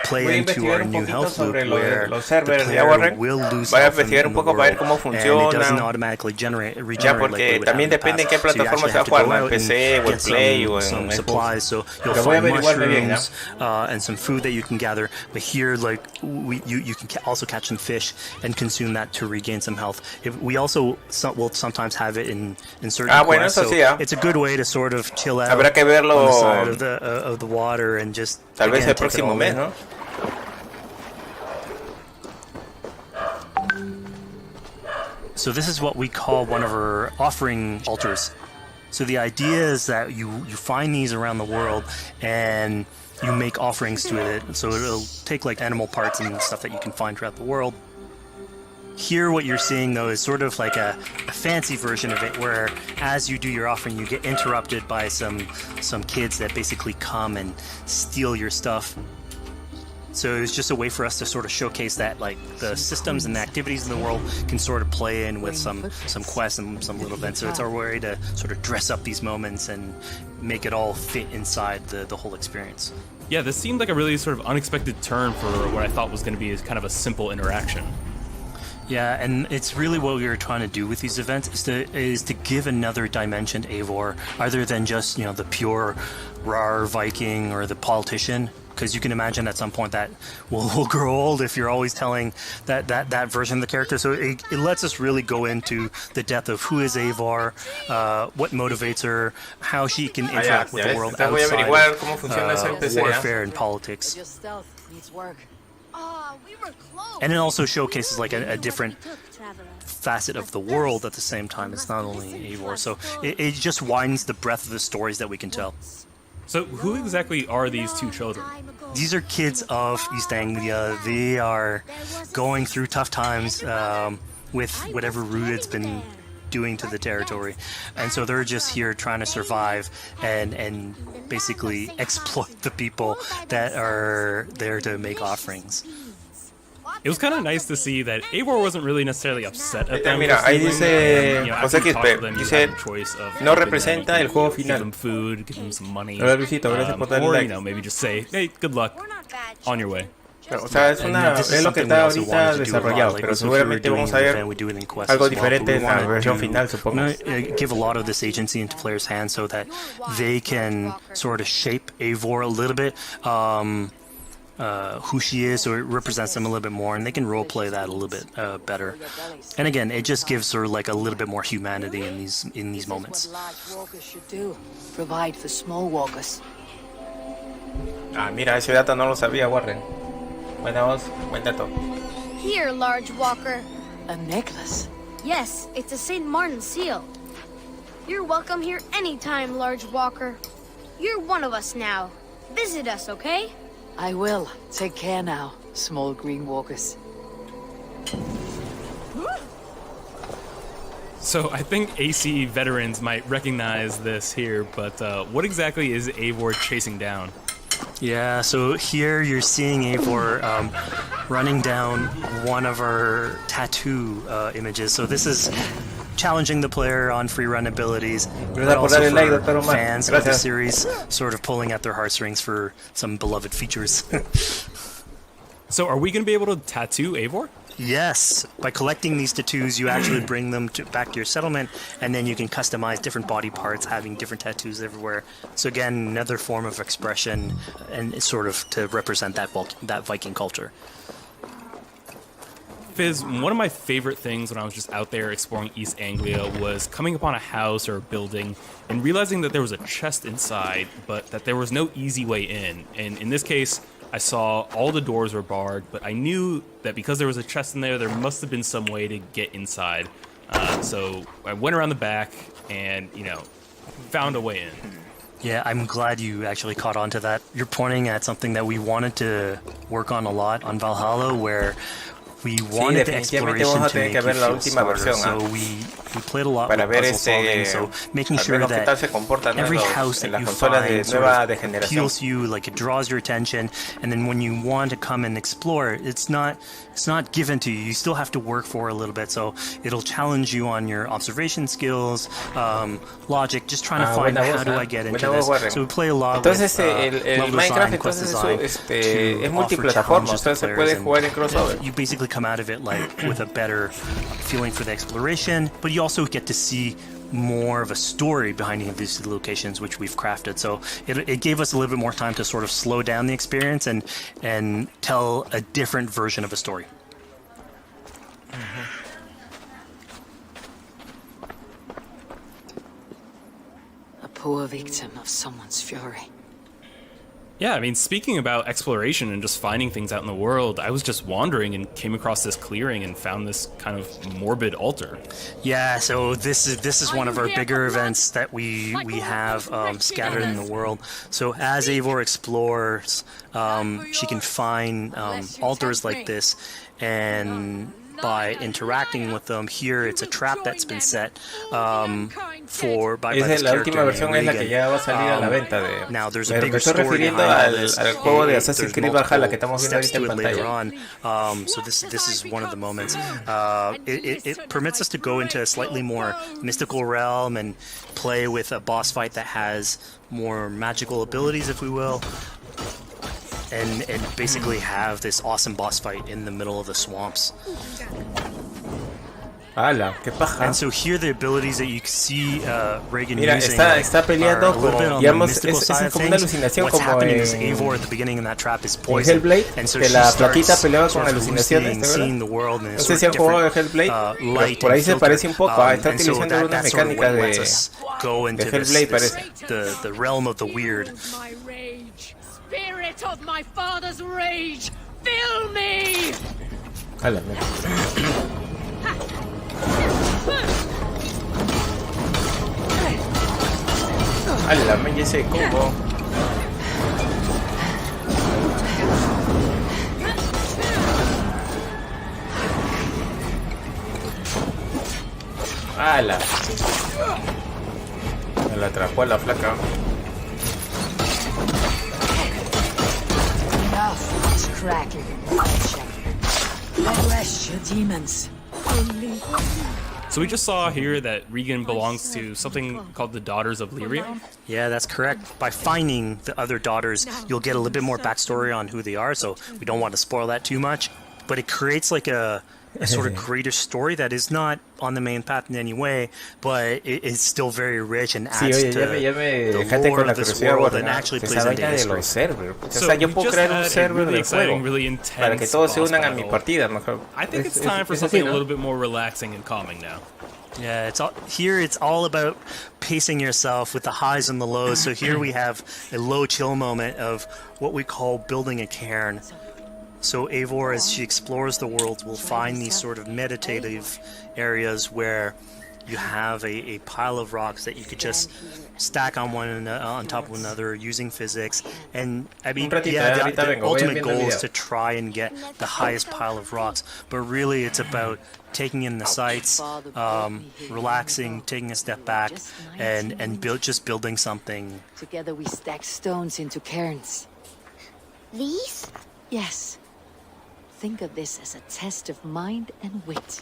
play into our new health loop where the player will lose health in the world, and it doesn't automatically regenerate porque también depende en qué plataforma se va a jugar, en PC o en Play o en some supplies, so you'll find mushrooms and some food that you can gather, but here like you can also catch some fish and consume that to regain some health. We also will sometimes have it in certain quests, so it's a good way to sort of chill out on the side of the water and just tal vez el próximo mes, ¿no? So this is what we call one of our offering altars. So the idea is that you find these around the world and you make offerings to it. So it'll take like animal parts and stuff that you can find throughout the world. Here what you're seeing though is sort of like a fancy version of it, where as you do your offering you get interrupted by some kids that basically come and steal your stuff. So it's just a way for us to sort of showcase that like the systems and the activities in the world can sort of play in with some quests and some little events. So it's our way to sort of dress up these moments and make it all fit inside the whole experience. Yeah, this seemed like a really sort of unexpected turn for what I thought was going to be kind of a simple interaction. Yeah, and it's really what we were trying to do with these events is to give another dimension to Eivor, other than just, you know, the pure rar Viking or the politician. Because you can imagine at some point that will grow old if you're always telling that version of the character. So it lets us really go into the depth of who is Eivor, what motivates her, how she can interact with the world outside of warfare and politics. And it also showcases like a different facet of the world at the same time. It's not only Eivor, so it just widens the breadth of the stories that we can tell. So who exactly are these two children? These are kids of East Anglia. They are going through tough times with whatever Rooted's been doing to the territory. And so they're just here trying to survive and basically exploit the people that are there to make offerings. It was kind of nice to see that Eivor wasn't really necesarily upset at them. Mira, ahí dice José XP, dice, no representa el juego final. Give them food, give them some money. Hola Luisito, gracias por darle or, like. You know, maybe just say, hey, good luck, on your way. O sea, es lo que está ahorita desarrollado, pero seguramente vamos a ver algo diferente en la versión final, supongo. Give a lot of this agency into players' hands so that they can sort of shape Eivor a little bit. Who she is, so it represents them a little bit more, and they can roleplay that a little bit better. And again, it just gives her like a little bit more humanity in these moments. Provide for small walkers. Ah, mira, ese dato no lo sabía, Warren. Buena voz, buen dato. Here, large walker. A necklace. Yes, it's a St. Martin seal. You're welcome here anytime, Large Walker. You're one of us now. Visit us, okay? I will. Take care now, small green walkers. So I think AC veterans might recognize this here, but what exactly is Eivor chasing down? Yeah, so here you're seeing Eivor running down one of our tattoo images. So this is challenging the player on free run abilities, but also for fans of the series, sort of pulling at their heartstrings for some beloved features. So are we going to be able to tattoo Eivor? Yes, by collecting these tattoos, you actually bring them back to your settlement, and then you can customize different body parts, having different tattoos everywhere. So again, another form of expression, and it's sort of to represent that Viking culture. Fizz, one of my favorite things when I was just out there exploring East Anglia was coming upon a house or a building and realizing that there was a chest inside, but that there was no easy way in. And in this case, I saw all the doors were barred, but I knew that because there was a chest in there, there must have been some way to get inside. So I went around the back and, you know, found a way in. Yeah, I'm glad you actually caught on to that. You're pointing at something that we wanted to work on a lot on Valhalla, where we wanted the exploration to make you feel smarter, so we played a lot with puzzle solving, so making sure that every house that you find sort of appeals to you, like it draws your attention, and then when you want to come and explore, it's not given to you. You still have to work for it a little bit, so it'll challenge you on your observation skills, logic, just trying to find how do I get into this. So we play a lot with level design, quest design to multiplataforma, so se puede jugar en crossover. You basically come out of it like with a better feeling for the exploration, but you also get to see more of a story behind these locations, which we've crafted. So it gave us a little bit more time to sort of slow down the experience and tell a different version of a story. A poor victim of someone's fury. Yeah, I mean, speaking about exploration and just finding things out in the world, I was just wandering and came across this clearing and found this kind of morbid altar. Yeah, so this is one of our bigger events that we have scattered in the world. So as Eivor explores, she can find altars like this, and by interacting with them, here it's a trap that's been set by this character Regan. Now there's a bigger story behind this. There's multiple steps to it later on. So this is one of the moments. It permits us to go into a slightly more mystical realm and play with a boss fight that has more magical abilities, if we will. And basically have this awesome boss fight in the middle of the swamps. ¡Hala! ¡Qué paja! And so here the abilities that you see Regan using está peleando con, digamos, es como una alucinación como en Eivor at the beginning in that trap is poison. Hellblade, and so que la plaquita peleaba con alucinaciones, ¿no sé si han jugado de Hellblade, por ahí se parece un poco, está utilizando unas mecánicas de Hellblade, parece. The realm of the weird. Spirit of my father's rage, fill me! ¡Hala! ¡Hala! Me ese combo. ¡Hala! Me la atrapó a la flaca. So we just saw here that Regan belongs to something called the Daughters of Lyria? Yeah, that's correct. By finding the other daughters, you'll get a little bit more backstory on who they are, so we don't want to spoil that too much. But it creates like a sort of greater story that is not on the main path in any way, but it's still very rich and adds to the lore of this world and actually plays into history. So yo puedo crear un server de juego para que todos se unan a mi partida. I think it's time for something a little bit more relaxing and calming now. Yeah, it's all about pacing yourself with the highs and the lows. So here we have a low chill moment of what we call building a cairn. So Eivor, as she explores the world, will find these sort of meditative areas where you have a pile of rocks that you could just stack on on top of another using physics. And I mean, yeah, the ultimate goal is to try and get the highest pile of rocks, but really it's about taking in the sights, relaxing, taking a step back, and just building something. Together we stack stones into cairns. These? Yes. Think of this as a test of mind and wit.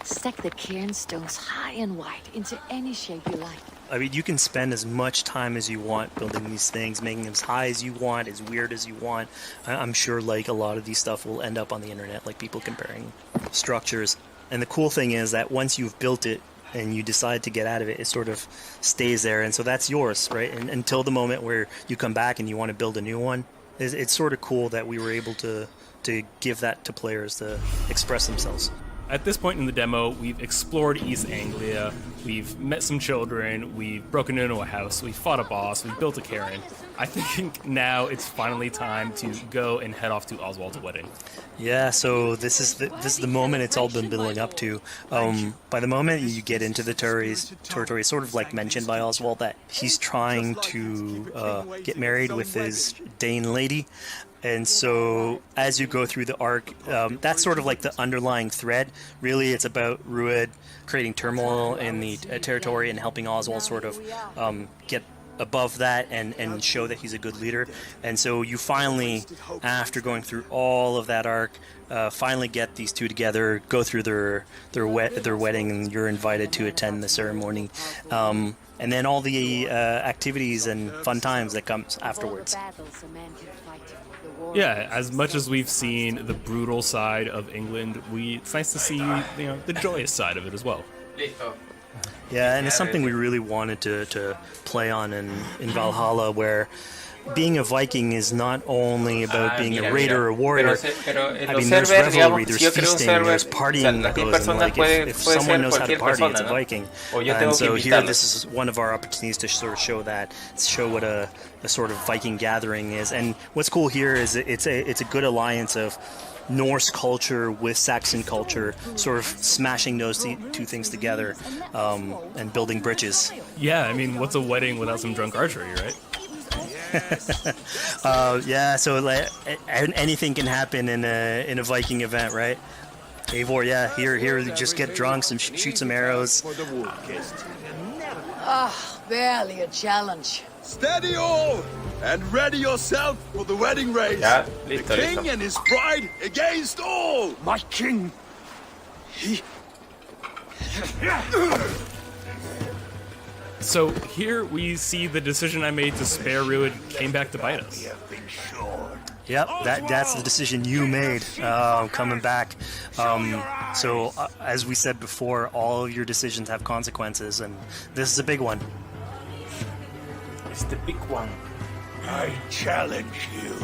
Stack the cairn stones high and wide into any shape you like. I mean, you can spend as much time as you want building these things, making them as high as you want, as weird as you want. I'm sure like a lot of these stuff will end up on the internet, like people comparing structures. And the cool thing is that once you've built it and you decide to get out of it, it sort of stays there. And so that's yours, right? And until the moment where you come back and you want to build a new one, it's sort of cool that we were able to give that to players to express themselves. At this point in the demo, we've explored East Anglia, we've met some children, we've broken into a house, we fought a boss, we built a cairn. I think now it's finally time to go and head off to Oswald's wedding. Yeah, so this is the moment it's all been building up to. By the moment you get into the territory, it's sort of like mentioned by Oswald that he's trying to get married with his Dane lady. And so as you go through the arc, that's sort of like the underlying thread. Really, it's about Rued creating turmoil in the territory and helping Oswald sort of get above that and show that he's a good leader. And so you finally, after going through all of that arc, finally get these two together, go through their wedding, and you're invited to attend the ceremony. And then all the activities and fun times that comes afterwards. Yeah, as much as we've seen the brutal side of England, it's nice to see the joyous side of it as well. Yeah, and it's something we really wanted to play on in Valhalla, where being a Viking is not only about being a raider or a warrior. I mean, there's revelry, there's feasting, there's partying that goes on. Like, if someone knows how to party, it's a Viking. And so here, this is one of our opportunities to sort of show what a sort of Viking gathering is. And what's cool here is it's a good alliance of Norse culture with Saxon culture, sort of smashing those two things together and building bridges. Yeah, I mean, what's a wedding without some drunk archery, right? Yeah, so like, anything can happen in a Viking event, right? Eivor, yeah, here, you just get drunk, shoot some arrows. Barely a challenge. Steady all, and ready yourself for the wedding race. Yeah, the king and his bride against all. My king, he... So here we see the decision I made to spare Rued came back to bite us. Yep, that's the decision you made, coming back. So as we said before, all of your decisions have consequences, and this is a big one. It's the big one. I challenge you.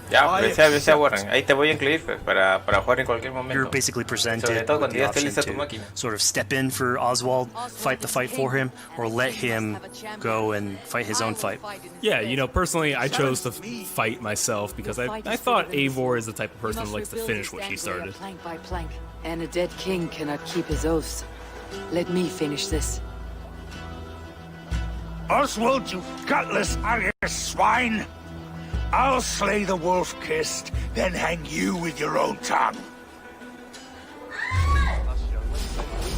Ya, avisa Warren. Ahí te voy a incluir para jugar en cualquier momento. You're basically presented with the option to sort of step in for Oswald, fight the fight for him, or let him go and fight his own fight. Yeah, personally, I chose to fight myself because I thought Eivor is the type of person who likes to finish what she started. Plank by plank, and a dead king cannot keep his oaths. Let me finish this. Oswald, you gutless Irish swine! I'll slay the wolf-kissed, then hang you with your own tongue.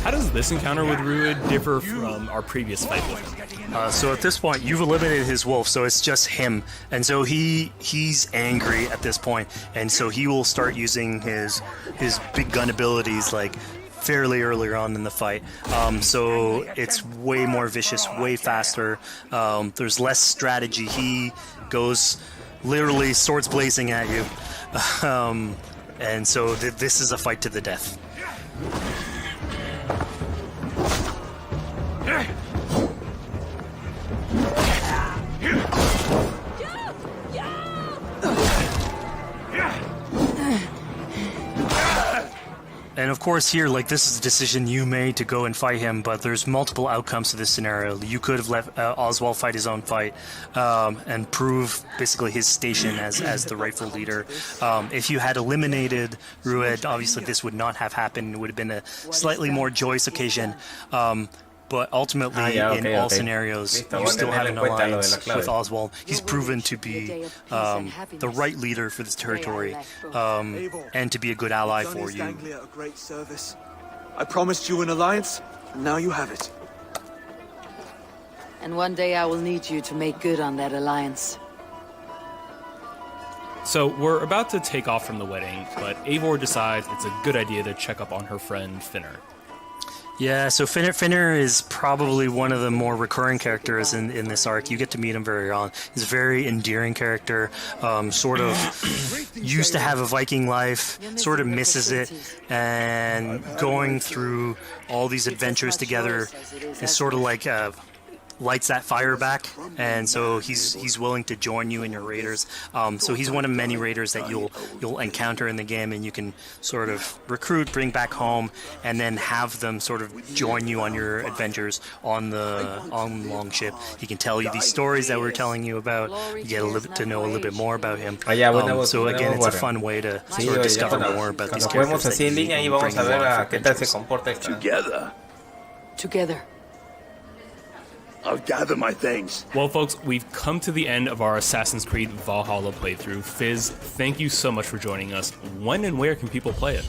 How does this encounter with Rued differ from our previous fight with him? So at this point, you've eliminated his wolf, so it's just him. And so he's angry at this point, and so he will start using his big gun abilities, like, fairly earlier on in the fight. So it's way more vicious, way faster. There's less strategy. He goes literally swords blazing at you. And so this is a fight to the death. And of course, here, like, this is a decision you made to go and fight him, but there's multiple outcomes to this scenario. You could have let Oswald fight his own fight and prove basically his station as the rightful leader. If you had eliminated Rued, obviously this would not have happened. It would have been a slightly more joyous occasion. But ultimately, in all scenarios, you still have an alliance with Oswald. He's proven to be the right leader for this territory and to be a good ally for you. A great service. I promised you an alliance, and now you have it. And one day I will need you to make good on that alliance. So we're about to take off from the wedding, but Eivor decides it's a good idea to check up on her friend Finner. Yeah, so Finner is probably one of the more recurring characters in this arc. You get to meet him very early on. He's a very endearing character, sort of used to have a Viking life, sort of misses it, and going through all these adventures together is sort of like lights that fire back, and so he's willing to join you in your raiders. So he's one of many raiders that you'll encounter in the game, and you can sort of recruit, bring back home, and then have them sort of join you on your adventures on the Longship. He can tell you these stories that we're telling you about. You get to know a little bit more about him. So again, it's a fun way to sort of discover more about these characters. Together. I'll gather my things. Well, folks, we've come to the end of our Assassin's Creed Valhalla playthrough. Fizz, thank you so much for joining us. When and where can people play it?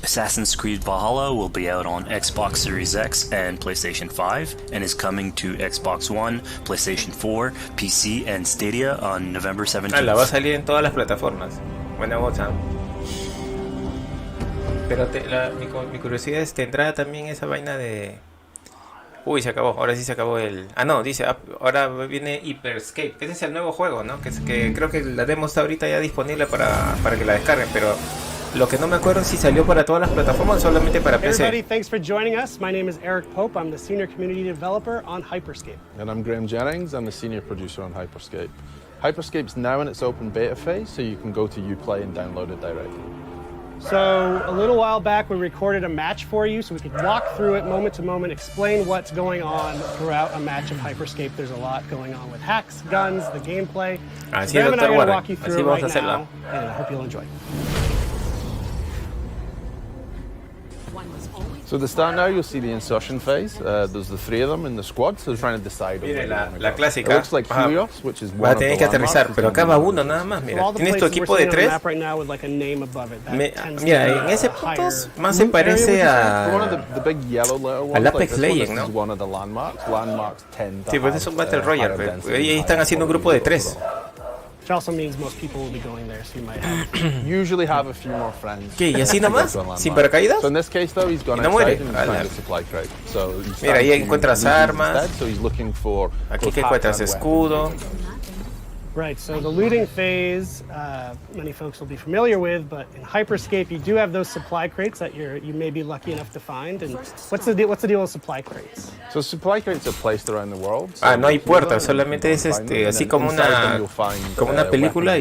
Assassin's Creed Valhalla will be out on Xbox Series X and PlayStation 5, and is coming to Xbox One, PlayStation 4, PC, and Stadia on November 17th. La va a salir en todas las plataformas. Buena bolsa. Pero mi curiosidad es, ¿tendrá también esa vaina de...? Uy, se acabó, ahora sí se acabó el... Ah, no, dice, ahora viene Hyperscape, que ese es el nuevo juego, ¿no? Que creo que la demo está ahorita ya disponible para que la descarguen, pero lo que no me acuerdo es si salió para todas las plataformas o solamente para PC. Everybody, thanks for joining us. My name is Eric Pope. I'm the Senior Community Developer on Hyperscape. And I'm Graham Jennings. I'm the Senior Producer on Hyperscape. Hyperscape's now in its open beta phase, so you can go to Uplay and download it directly. So a little while back, we recorded a match for you so we could walk through it moment to moment, explain what's going on throughout a match of Hyperscape. There's a lot going on with hacks, guns, the gameplay. Graham and I are going to walk you through it right now, and I hope you'll enjoy. So at the start now, you'll see the insertion phase. There's the three of them in the squad, so they're trying to decide. Mire, la clásica. It looks like Helios, which is va a tener que aterrizar, pero acá va uno nada más. Mira, tienes tu equipo de 3. Mira, en ese punto más se parece a al Apex Legends, ¿no? Sí, pues es un Battle Royale, pero ahí están haciendo un grupo de 3. Which also means most people will be going there, so you might have... Usually have a few more friends. ¿Qué? ¿Y así nomás? ¿Sin paracaídas? So in this case, though, he's gone no muere. Mira, ahí encuentras armas. So he's looking for aquí que encuentras escudo. Right, so the looting phase, many folks will be familiar with, but in Hyperscape, you do have those supply crates that you may be lucky enough to find. And what's the deal with supply crates? So supply crates are placed around the world. No hay puertas, solamente es así como una película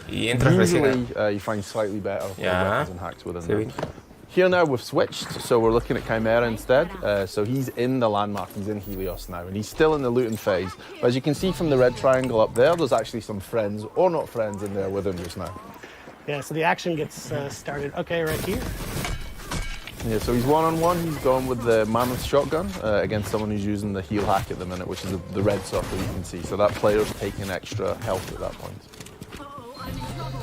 y entras recién. Usually, you find slightly better weapons and hacks within them. Here now we've switched, so we're looking at Chimera instead. So he's in the landmark, he's in Helios now, and he's still in the looting phase. But as you can see from the red triangle up there, there's actually some friends, or not friends, in there with him just now. Yeah, so the action gets started, okay, right here. Yeah, so he's one-on-one, he's going with the Mammoth shotgun against someone who's using the heal hack at the minute, which is the red circle you can see. So that player's taking extra health at that point.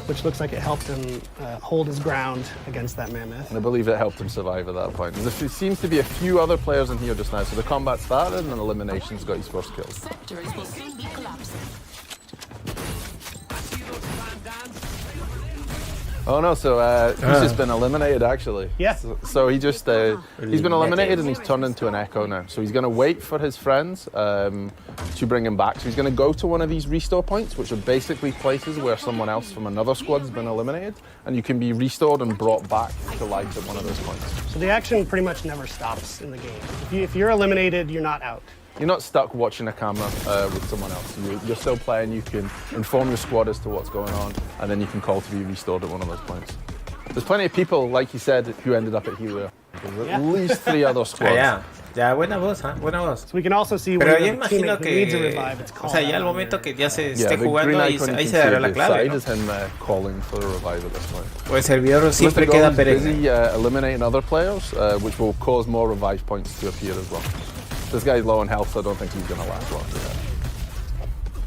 Which looks like it helped him hold his ground against that mammoth. And I believe it helped him survive at that point. There seems to be a few other players in here just now, so the combat started and then elimination's got his first kill. Oh no, so he's just been eliminated actually. Yeah. So he just, he's been eliminated and he's turned into an echo now. So he's going to wait for his friends to bring him back. So he's going to go to one of these restore points, which are basically places where someone else from another squad's been eliminated, and you can be restored and brought back to life at one of those points. So the action pretty much never stops in the game. If you're eliminated, you're not out. You're not stuck watching a camera with someone else. You're still playing, you can inform your squad as to what's going on, and then you can call to be restored at one of those points. There's plenty of people, like you said, who ended up at Helio. At least 3 other squads. Ya, buena voz, buena voz. So we can also see Pero when yo imagino que, o sea, ya al momento que ya se esté jugando, ahí se dará la clave, ¿no? O el servidor siempre queda perenne. Eliminating other players, which will cause more revive points to appear as well. This guy's low on health, so I don't think he's going to last long.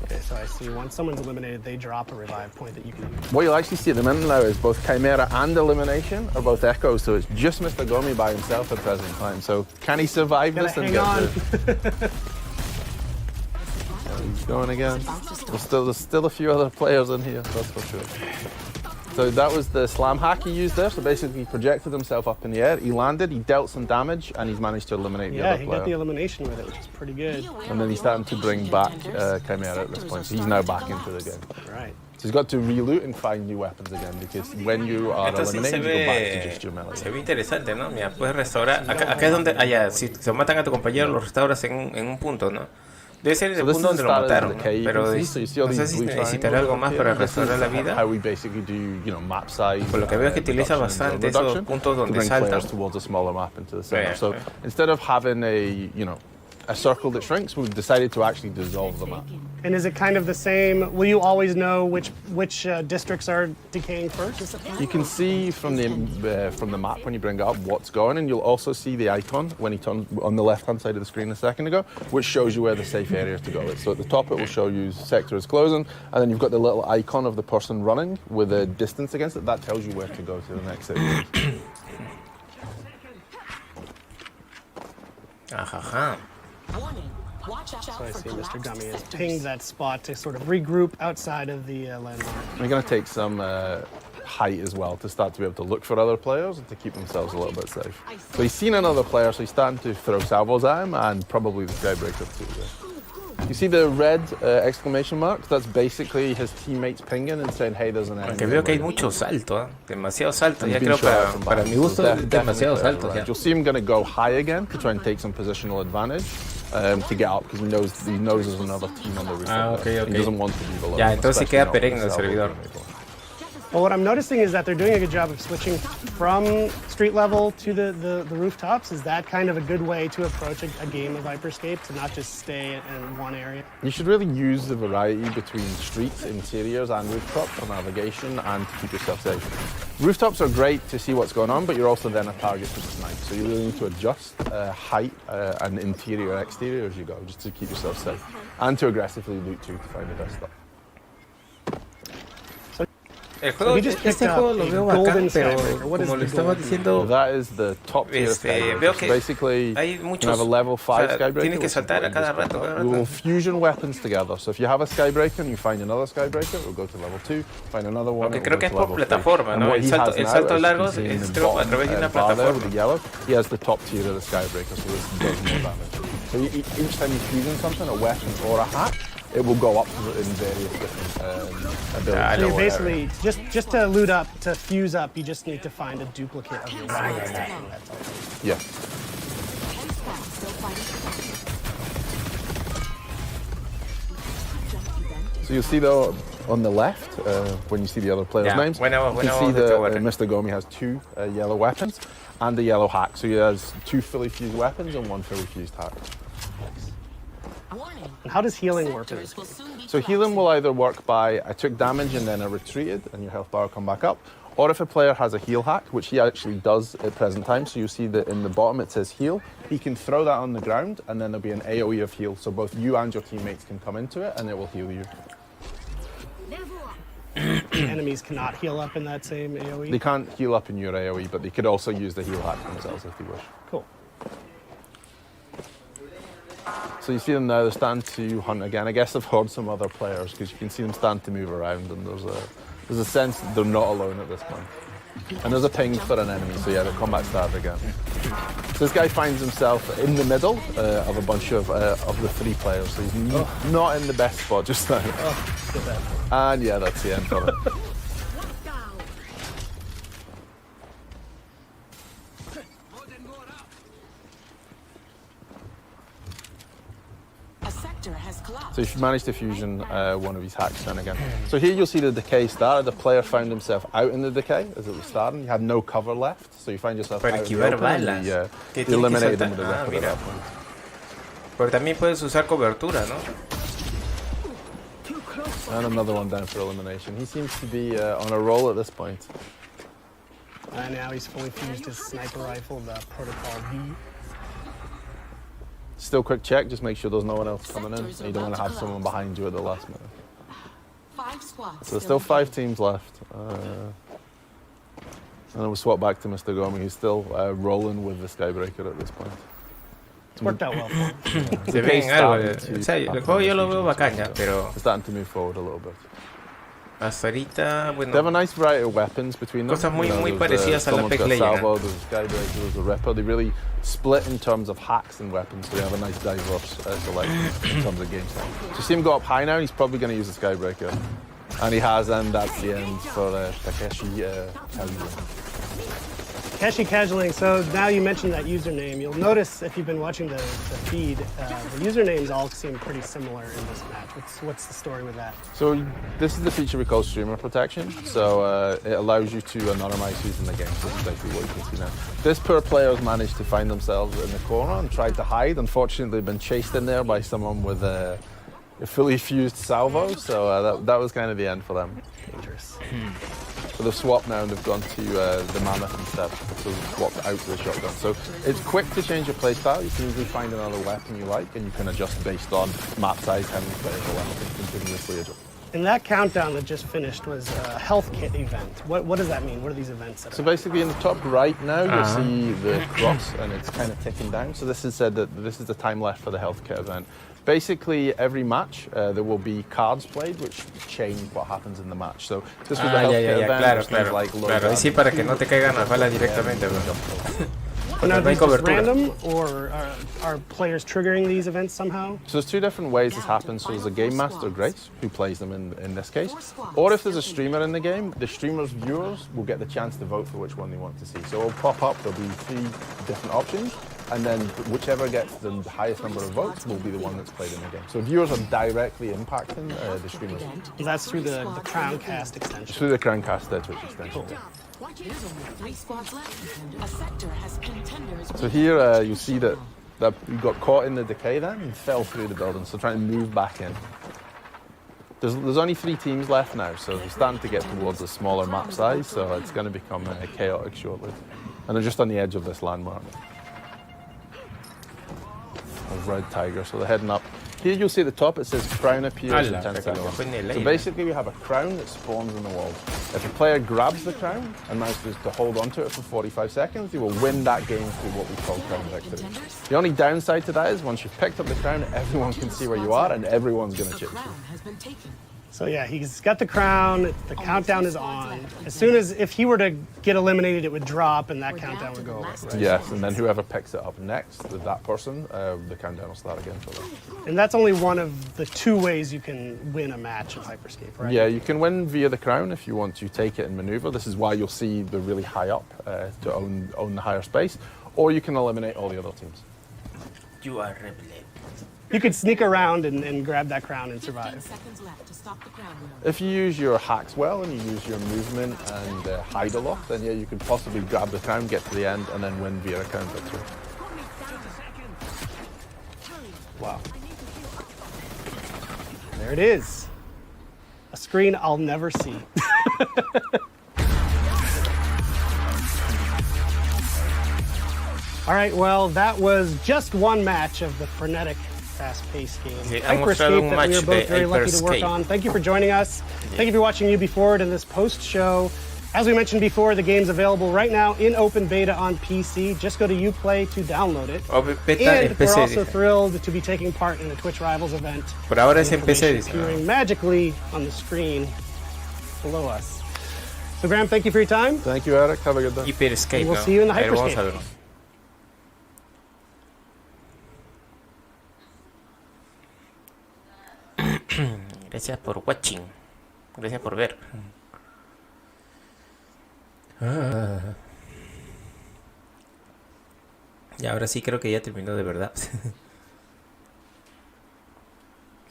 Okay, so I see once someone's eliminated, they drop a revive point that you can use. What you'll actually see at the minute now is both Chimera and Elimination are both echoes, so it's just Mr. Gomi by himself at present time. So can he survive this and get through? He's going again. There's still a few other players in here, that's for sure. So that was the slam hack he used there. So basically he projected himself up in the air, he landed, he dealt some damage, and he's managed to eliminate the other player. Yeah, he got the elimination with it, which is pretty good. And then he's starting to bring back Chimera at this point, so he's now back into the game. Right. So he's got to reloot and find new weapons again, because when you are eliminated, you go back to just your melee. Se ve interesante, ¿no? Mira, puedes restaurar. Acá es donde, si se matan a tu compañero, lo restauras en un punto, ¿no? Debe ser el punto donde lo mataron, ¿no? Pero no sé si necesitará algo más para restaurar la vida. Por lo que veo es que utiliza bastante esos puntos donde saltan. So instead of having a circle that shrinks, we've decided to actually dissolve the map. And is it kind of the same? Will you always know which districts are decaying first? You can see from the map when you bring it up what's going, and you'll also see the icon when he turned on the left-hand side of the screen a second ago, which shows you where the safe areas to go is. So at the top it will show you sector is closing, and then you've got the little icon of the person running with a distance against it. That tells you where to go to the next area. Ajá. So I see Mr. Gummy has pinged that spot to sort of regroup outside of the landmark. They're going to take some height as well to start to be able to look for other players and to keep themselves a little bit safe. So he's seen another player, so he's starting to throw salvos at him, and probably the skybreaker too. Yeah. You see the red exclamation mark? That's basically his teammates pinging and saying, hey, there's an enemy. Aunque veo que hay mucho salto, demasiado salto. Ya creo para mi gusto demasiado salto. You'll see him going to go high again to try and take some positional advantage. To get up, because he knows there's another team on the roof. Okay. He doesn't want to be below. Ya, entonces queda perenne el servidor. Well, what I'm noticing is that they're doing a good job of switching from street level to the rooftops. Is that kind of a good way to approach a game of Hyperscape, to not just stay in one area? You should really use the variety between streets, interiors, and rooftops for navigation and to keep yourself safe. Rooftops are great to see what's going on, but you're also then a target to snipe. So you really need to adjust height and interior, exterior as you go, just to keep yourself safe. And to aggressively loot too, to find the best stuff. Este juego lo veo bacán, pero como le estaba diciendo, veo que hay muchos, tienen que saltar a cada rato. We will fusion weapons together. So if you have a skybreaker and you find another skybreaker, we'll go to level 2, find another one. Aunque creo que es por plataforma, ¿no? El salto largo es creo a través de una plataforma. He has the top tier of the skybreaker, so this does more damage. So each time you're fusion something, a weapon or a hack, it will go up in various different abilities. So basically, just to loot up, to fuse up, you just need to find a duplicate of your weapon. Yeah. So you'll see though on the left, when you see the other players' names, you can see that Mr. Gomi has 2 yellow weapons and a yellow hack. So he has 2 fully fused weapons and 1 fully fused hack. And how does healing work in this game? So healing will either work by I took damage and then I retreated and your health bar will come back up, or if a player has a heal hack, which he actually does at present time, so you see that in the bottom it says heal, he can throw that on the ground and then there'll be an AoE of heal, so both you and your teammates can come into it and it will heal you. Enemies cannot heal up in that same AoE? They can't heal up in your AoE, but they could also use the heal hack themselves if they wish. Cool. So you see them now, they're starting to hunt again. I guess they've heard some other players because you can see them starting to move around, and there's a sense that they're not alone at this point. And there's a ping for an enemy, so yeah, the combat started again. So this guy finds himself in the middle of a bunch of the 3 players, so he's not in the best spot just now. And yeah, that's the end of it. So if you manage to fusion one of his hacks then again. So here you'll see the decay started. The player found himself out in the decay as it was starting. You had no cover left, so you find yourself out in the open and you eliminated him with a record at that point. Pero también puedes usar cobertura, ¿no? And another one down for elimination. He seems to be on a roll at this point. And now he's fully fused his sniper rifle, the Protocol V. Still quick check, just make sure there's no one else coming in. You don't want to have someone behind you at the last minute. So there's still 5 teams left. And then we'll swap back to Mr. Gomi, who's still rolling with the Skybreaker at this point. It's worked out well for him. Se ve en algo. O sea, el juego yo lo veo bacán ya, pero it's starting to move forward a little bit. Hasta ahorita, bueno, they have a nice variety of weapons between them. Cosas muy parecidas a la Apex Legends. Salvo, there's a Skybreaker, there's a Ripper. They really split in terms of hacks and weapons, so they have a nice diverse selection in terms of game style. So you see him go up high now, he's probably going to use the Skybreaker. And he has, and that's the end for Takeshi Kazuya. Takeshi Casualing, so now you mentioned that username. You'll notice if you've been watching the feed, the usernames all seem pretty similar in this match. What's the story with that? So this is the feature we call streamer protection. So it allows you to anonymize who's in the game. So this is basically what you can see now. This poor player has managed to find themselves in the corner and tried to hide. Unfortunately, they've been chased in there by someone with a fully fused salvo. So that was kind of the end for them. Dangerous. So they've swapped now and they've gone to the Mammoth instead. So they've swapped out to the shotgun. So it's quick to change your playstyle. You can easily find another weapon you like and you can adjust based on map size, how many players are left, and continuously adjust. And that countdown that just finished was a health kit event. What does that mean? What are these events that So basically in the top right now you'll see the cross and it's kind of ticking down. So this is said that this is the time left for the health kit event. Basically, every match there will be cards played which change what happens in the match. So this was the health kit event. Claro. Sí, para que no te caigan las balas directamente. Now, is this random, or are players triggering these events somehow? So there's 2 different ways this happens. So there's a game master, Grace, who plays them in this case. Or if there's a streamer in the game, the streamer's viewers will get the chance to vote for which one they want to see. So it'll pop up, there'll be 3 different options. And then whichever gets the highest number of votes will be the one that's played in the game. So viewers are directly impacting the streamers. That's through the Crowncast extension. Through the Crowncast Twitch extension. Cool. So here you see that you got caught in the decay then and fell through the building. So trying to move back in. There's only 3 teams left now, so they're starting to get towards a smaller map size. So it's going to become chaotic shortly. And they're just on the edge of this landmark. Red Tiger, so they're heading up. Here you'll see at the top it says crown appears in 10 seconds. So basically we have a crown that spawns in the wall. If a player grabs the crown and manages to hold onto it for 45 seconds, he will win that game through what we call crown victory. The only downside to that is once you've picked up the crown, everyone can see where you are and everyone's going to chase you. So yeah, he's got the crown, the countdown is on. As soon as, if he were to get eliminated, it would drop and that countdown would go away, right? Yes, and then whoever picks it up next, with that person, the countdown will start again for them. And that's only one of the 2 ways you can win a match of Hyperscape, right? Yeah, you can win via the crown if you want to take it and maneuver. This is why you'll see the really high up to own the higher space. Or you can eliminate all the other teams. You are rebel. You could sneak around and grab that crown and survive. If you use your hacks well and you use your movement and hide a lot, then yeah, you could possibly grab the crown, get to the end, and then win via a crown victory. Wow. There it is. A screen I'll never see. All right, well, that was just one match of the frenetic, fast-paced game. Hyperscape that we are both very lucky to work on. Thank you for joining us. Thank you for watching UB Forward in this post-show. As we mentioned before, the game's available right now in open beta on PC. Just go to Uplay to download it. And we're also thrilled to be taking part in the Twitch Rivals event. Por ahora es en PC. Appearing magically on the screen below us. So Graham, thank you for your time. Thank you, Eric. Have a good day. Hyperscape. We'll see you in the Hyperscape. Gracias por watching. Gracias por ver. Y ahora sí creo que ya terminó de verdad.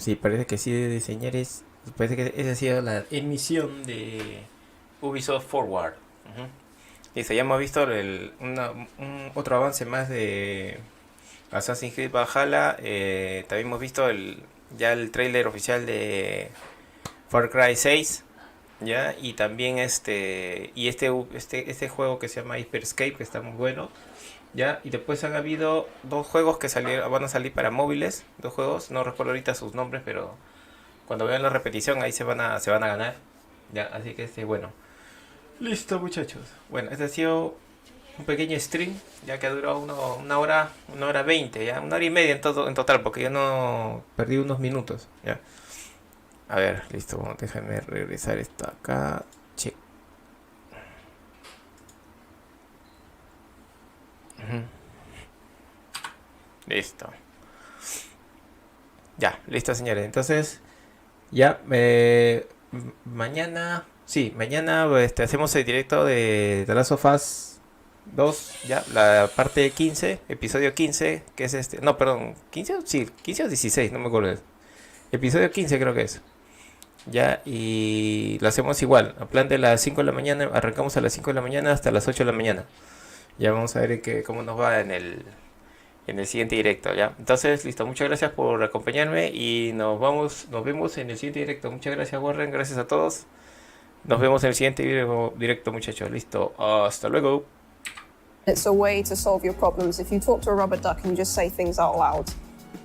Sí, parece que sí, señores. Parece que esa ha sido la emisión de Ubisoft Forward. Listo, ya hemos visto otro avance más de Assassin's Creed Valhalla. También hemos visto ya el trailer oficial de Far Cry 6. ¿Ya? Y también este juego que se llama Hyperscape, que está muy bueno. ¿Ya? Y después han habido dos juegos que van a salir para móviles. Dos juegos, no recuerdo ahorita sus nombres, pero cuando vean la repetición ahí se van a ganar. ¿Ya? Así que bueno. Listo, muchachos. Bueno, este ha sido un pequeño stream, ya que ha durado una hora 20, ya 1 hora y media en total, porque yo no perdí unos minutos. ¿Ya? A ver, listo, bueno, déjame regresar esto acá. Check. Listo. Ya, listo, señores. Entonces, ya, mañana hacemos el directo de The Last of Us 2, ya, la parte 15, episodio 15, que es no, perdón, 15, sí, 15 o 16, no me acuerdo. Episodio 15 creo que es. Ya, y lo hacemos igual, a plan de las 5 de la mañana, arrancamos a las 5 de la mañana hasta las 8 de la mañana. Ya vamos a ver cómo nos va en el siguiente directo, ¿ya? Entonces, listo, muchas gracias por acompañarme y nos vemos en el siguiente directo. Muchas gracias, Warren, gracias a todos. Nos vemos en el siguiente directo, muchachos. Listo, hasta luego. It's a way to solve your problems. If you talk to a rubber duck and you just say things out loud,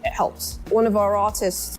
it helps. One of our artists